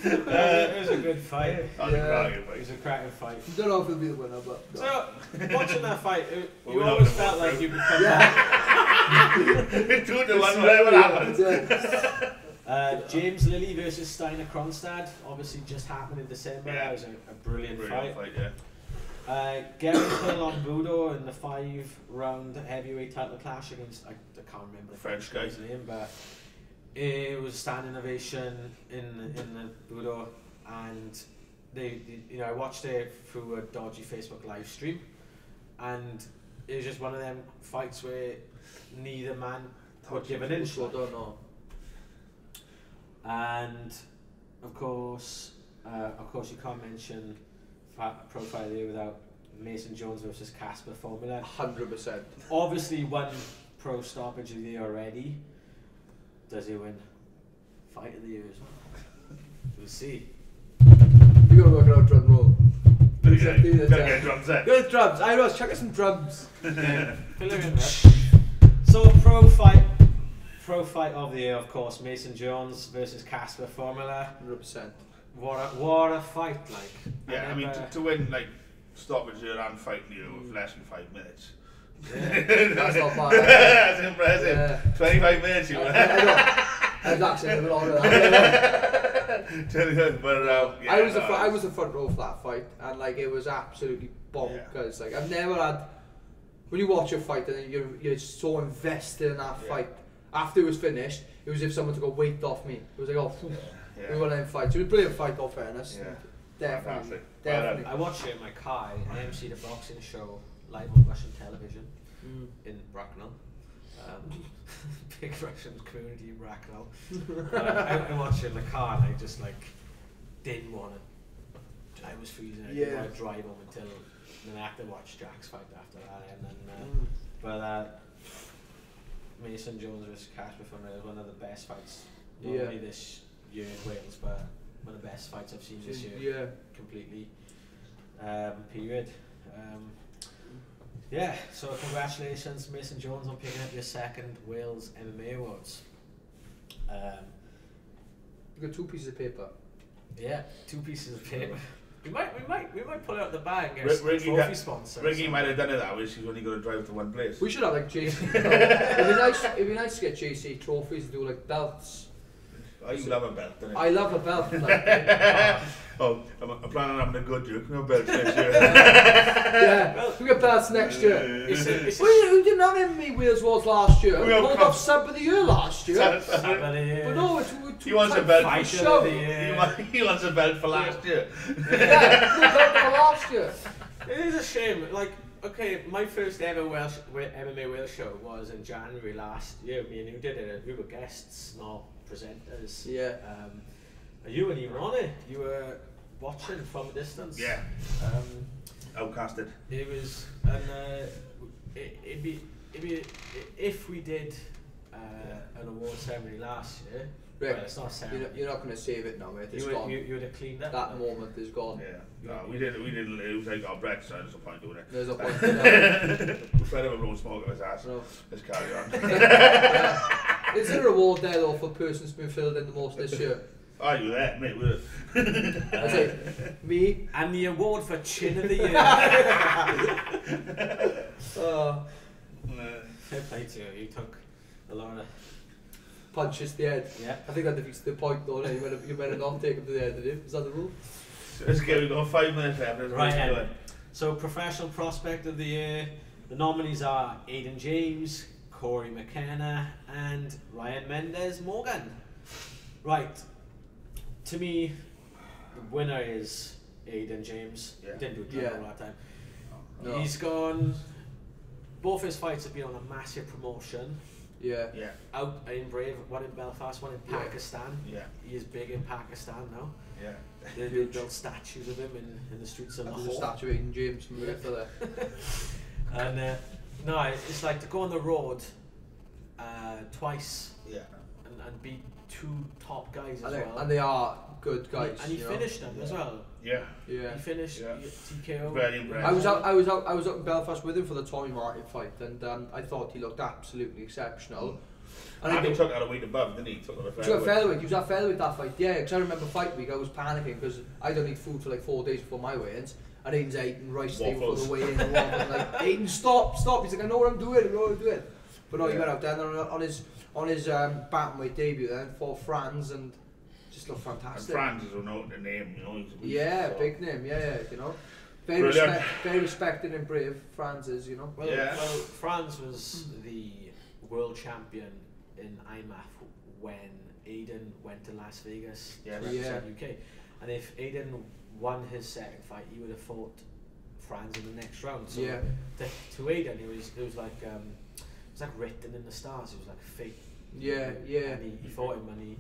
It was a good fight. It was a cracking fight. I don't know if he'll be the winner, but... So, watching that fight, you always felt like you could come back. 2-1, whatever happens. James Lilly versus Steiner Kronstad, obviously just happened in December. Yeah. That was a brilliant fight. Yeah. Gary Hill on Budo in the 5-round heavyweight title clash against, I can't remember the French guy's name, but it was a standing ovation in the Budo, and they I watched it through a dodgy Facebook live stream, and it was just one of them fights where neither man would give an inch. And of course you can't mention Profile there without Mason Jones versus Casper Formula. 100%. Obviously won Pro Stoppage of the Year already. Does he win Fight of the Year as well? We'll see. You gotta work out drum roll. Gotta get drums in. Go with drums. I was chuck us some drums. Fill her in there. So Pro Fight of the Year, of course, Mason Jones versus Casper Formula. 100%. What a fight, like. Yeah, I mean, to win, like, stoppage here and fighting you with less than 5 minutes. Yeah. That's not bad. That's impressive. Yeah. 25 minutes you won. I was actually a bit older than that. I was the front row for that fight, and like it was absolutely bonkers. Like I've never had, when you watch a fight and you're so invested in that fight. After it was finished, it was as if someone took a weight off me. It was like, oh, we won them fights. It was a brilliant fight, all fairness. Yeah. Definitely. I watched it in my car. I emceed a boxing show live on Russian television in Bracknell. Big Russian community in Bracknell. I watched it in the car and I just like didn't want to. I was freezing. I didn't want to drive home until then. I had to watch Jack's fight after that, and then but Mason Jones versus Casper Formula is one of the best fights not only this year in Wales, but one of the best fights I've seen this year. Yeah. Completely. Period. So congratulations, Mason Jones, on picking up your second Wales MMA Awards. You got 2 pieces of paper. Yeah, 2 pieces of paper. We might pull it out the bag and get a trophy sponsor. Ricky might have done it that way. She's only got to drive to one place. We should have like JC. It'd be nice to get JC trophies and do like belts. Oh, you love a belt, don't you? I love a belt. Like, I'm planning on having a good year. No belts next year. Yeah, we get belts next year. We didn't have MMA Wales Awards last year. We pulled off Sub of the Year last year. But no, it's he wants a belt for show. He wants a belt for last year. Yeah, we got for last year. It is a shame. Like, okay, my first ever MMA Wales show was in January last year. Me and you did it. We were guests, not presenters. Yeah. You weren't even on it. You were watching from a distance. Yeah. Outcasted. It was, and it'd be if we did an award ceremony last year. Rick, well, it's not a ceremony. You're not going to save it now, mate. It's gone. You would have cleaned up. That moment is gone. Yeah. No, we didn't. It was like our Brett, so there's no point doing it. There's no point. No. Fred ever blown smoke at his ass. No. Let's carry on. Is there a reward there though for the person who's been filled in the most this year? Oh, you there, mate? That's it. Me. And the award for Chin of the Year. Fair play to you. You took a lot of punches to the head. Yeah. I think that defeats the point though. You better not take him to the head, did you? Is that the rule? Let's go. We've got 5 minutes left. Right. So, Professional Prospect of the Year. The nominees are Aidan James, Corey McKenna, and Ryan Mendez Morgan. Right. To me, the winner is Aidan James. Yeah. He didn't do it all that time. No. He's gone. Both his fights have been on a massive promotion. Yeah. Out in Brave, one in Belfast, one in Pakistan. Yeah. He is big in Pakistan now. Yeah. They built statues of him in the streets of Lahore. There's a statue of Aidan James from there. And no, it's like to go on the road twice. Yeah. And beat 2 top guys as well. And they are good guys. And he finished them as well. Yeah. He finished TKO. Very impressive. I was out in Belfast with him for the Tommy Martin fight, and I thought he looked absolutely exceptional. And he took that a weight above, didn't he? He took a featherweight. He was at featherweight that fight. Yeah, because I remember fight week I was panicking because I don't eat food for like 4 days before my weigh-ins. And Aidan's eating rice day before the weigh-in. And I'm like, Aidan, stop! He's like, I know what I'm doing. But no, he went out there and on his bantamweight debut then fought Franz and just looked fantastic. And Franz is a name, you know. He's big name. Yeah, you know. Very respected and brave. Franz is, you know. Well, Franz was the world champion in IMAF when Aidan went to Las Vegas to represent UK. And if Aidan won his second fight, he would have fought Franz in the next round. So to Aidan, it was like written in the stars. It was like fate. Yeah. And he fought him, and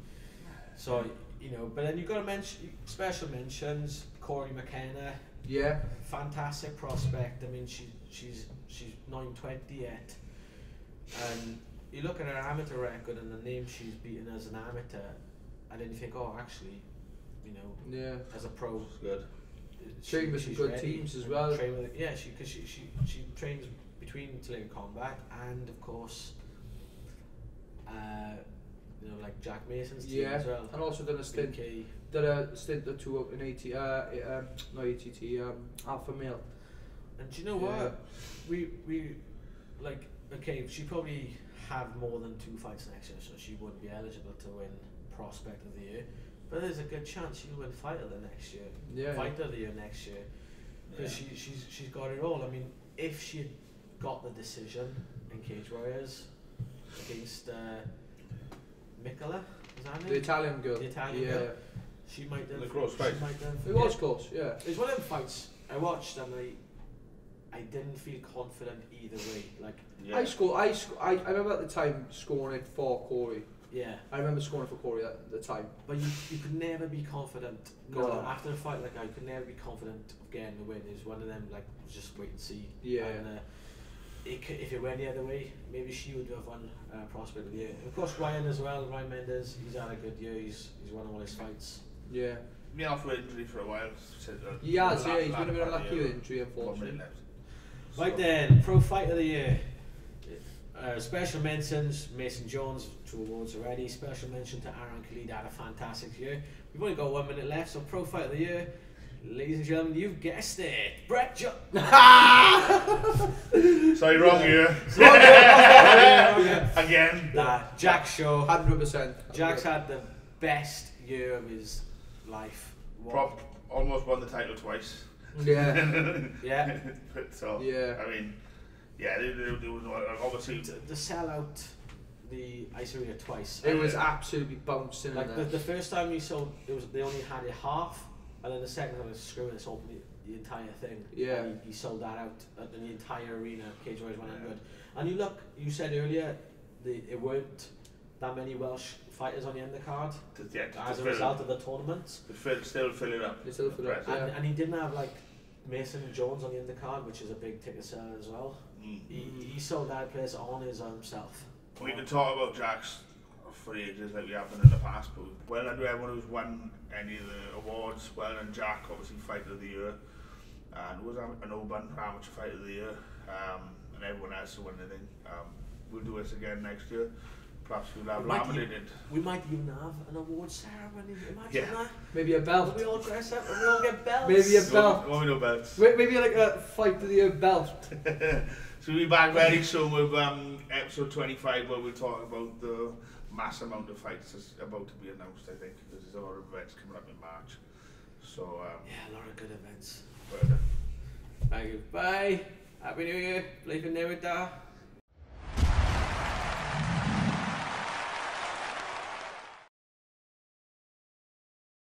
so you know. But then you've got to mention special mentions. Corey McKenna. Yeah. Fantastic prospect. I mean, she's 9-20 yet, and you look at her amateur record and the name she's beaten as an amateur, and then you think, oh, actually, you know, as a pro, it's good. Train with some good teams as well. Because she trains between Tilling Combat and of course, you know, like Jack Mason's team as well. And also done a stint. Did a stint or two up in Alpha Male. And do you know what? We like, okay, she probably have more than 2 fights next year, so she wouldn't be eligible to win Prospect of the Year. But there's a good chance she'll win Fighter of the next year. Fighter of the Year next year. Because she's got it all. I mean, if she had got the decision in Cage Warriors against Mikola, is that her name? The Italian girl. The Italian girl. She might have. The close fight. It was close, yeah. It was one of them fights I watched and I didn't feel confident either way. Like I remember at the time scoring it for Corey. Yeah. I remember scoring for Corey at the time. But you could never be confident going after a fight like that. You could never be confident of getting the win. It was one of them like just wait and see. Yeah. And, if it went the other way, maybe she would have won Prospect of the Year. And of course Ryan as well, Ryan Mendez, he's had a good year, he's won all his fights. Yeah. Been off with injury for a while. He has, he's been a bit unlucky with injury, unfortunately. Right then, Pro Fight of the Year. Special mentions, Mason Jones, 2 awards already. Special mention to Aaron Khalid, had a fantastic year. We've only got 1 minute left, so Pro Fight of the Year. Ladies and gentlemen, you've guessed it. Brett Sorry, wrong year. Again. Jack's show. 100%. Jack's had the best year of his life. Almost won the title twice. Yeah. Yeah. So, I mean, there was obviously to sell out the Ice Arena twice. It was absolutely bouncing. Like the first time he sold, they only had it half, and then the second time it was screwing us open the entire thing. Yeah. And he sold that out in the entire arena. Cage Warriors 100. And you said earlier, it weren't that many Welsh fighters on the undercard as a result of the tournament. Still fill it up. And he didn't have like Mason Jones on the undercard, which is a big ticket seller as well. He sold that place on his own self. We can talk about Jack's for ages like we have been in the past, but well done to everyone who's won any of the awards. Well done Jack, obviously Fighter of the Year, and was an Oban Amateur Fighter of the Year, and everyone else who won anything. We'll do this again next year. Perhaps we'll have laminated. We might even have an award ceremony. Imagine that. Maybe a belt. We all dress up and we all get belts. Maybe a belt. No belts. Maybe like a fight to the year belt. So we'll be back very soon with episode 25 where we'll talk about the mass amount of fights that's about to be announced, I think, because there's a lot of events coming up in March. So yeah, a lot of good events. Further. Thank you. Bye. Happy New Year. Blijf in Nederland daar.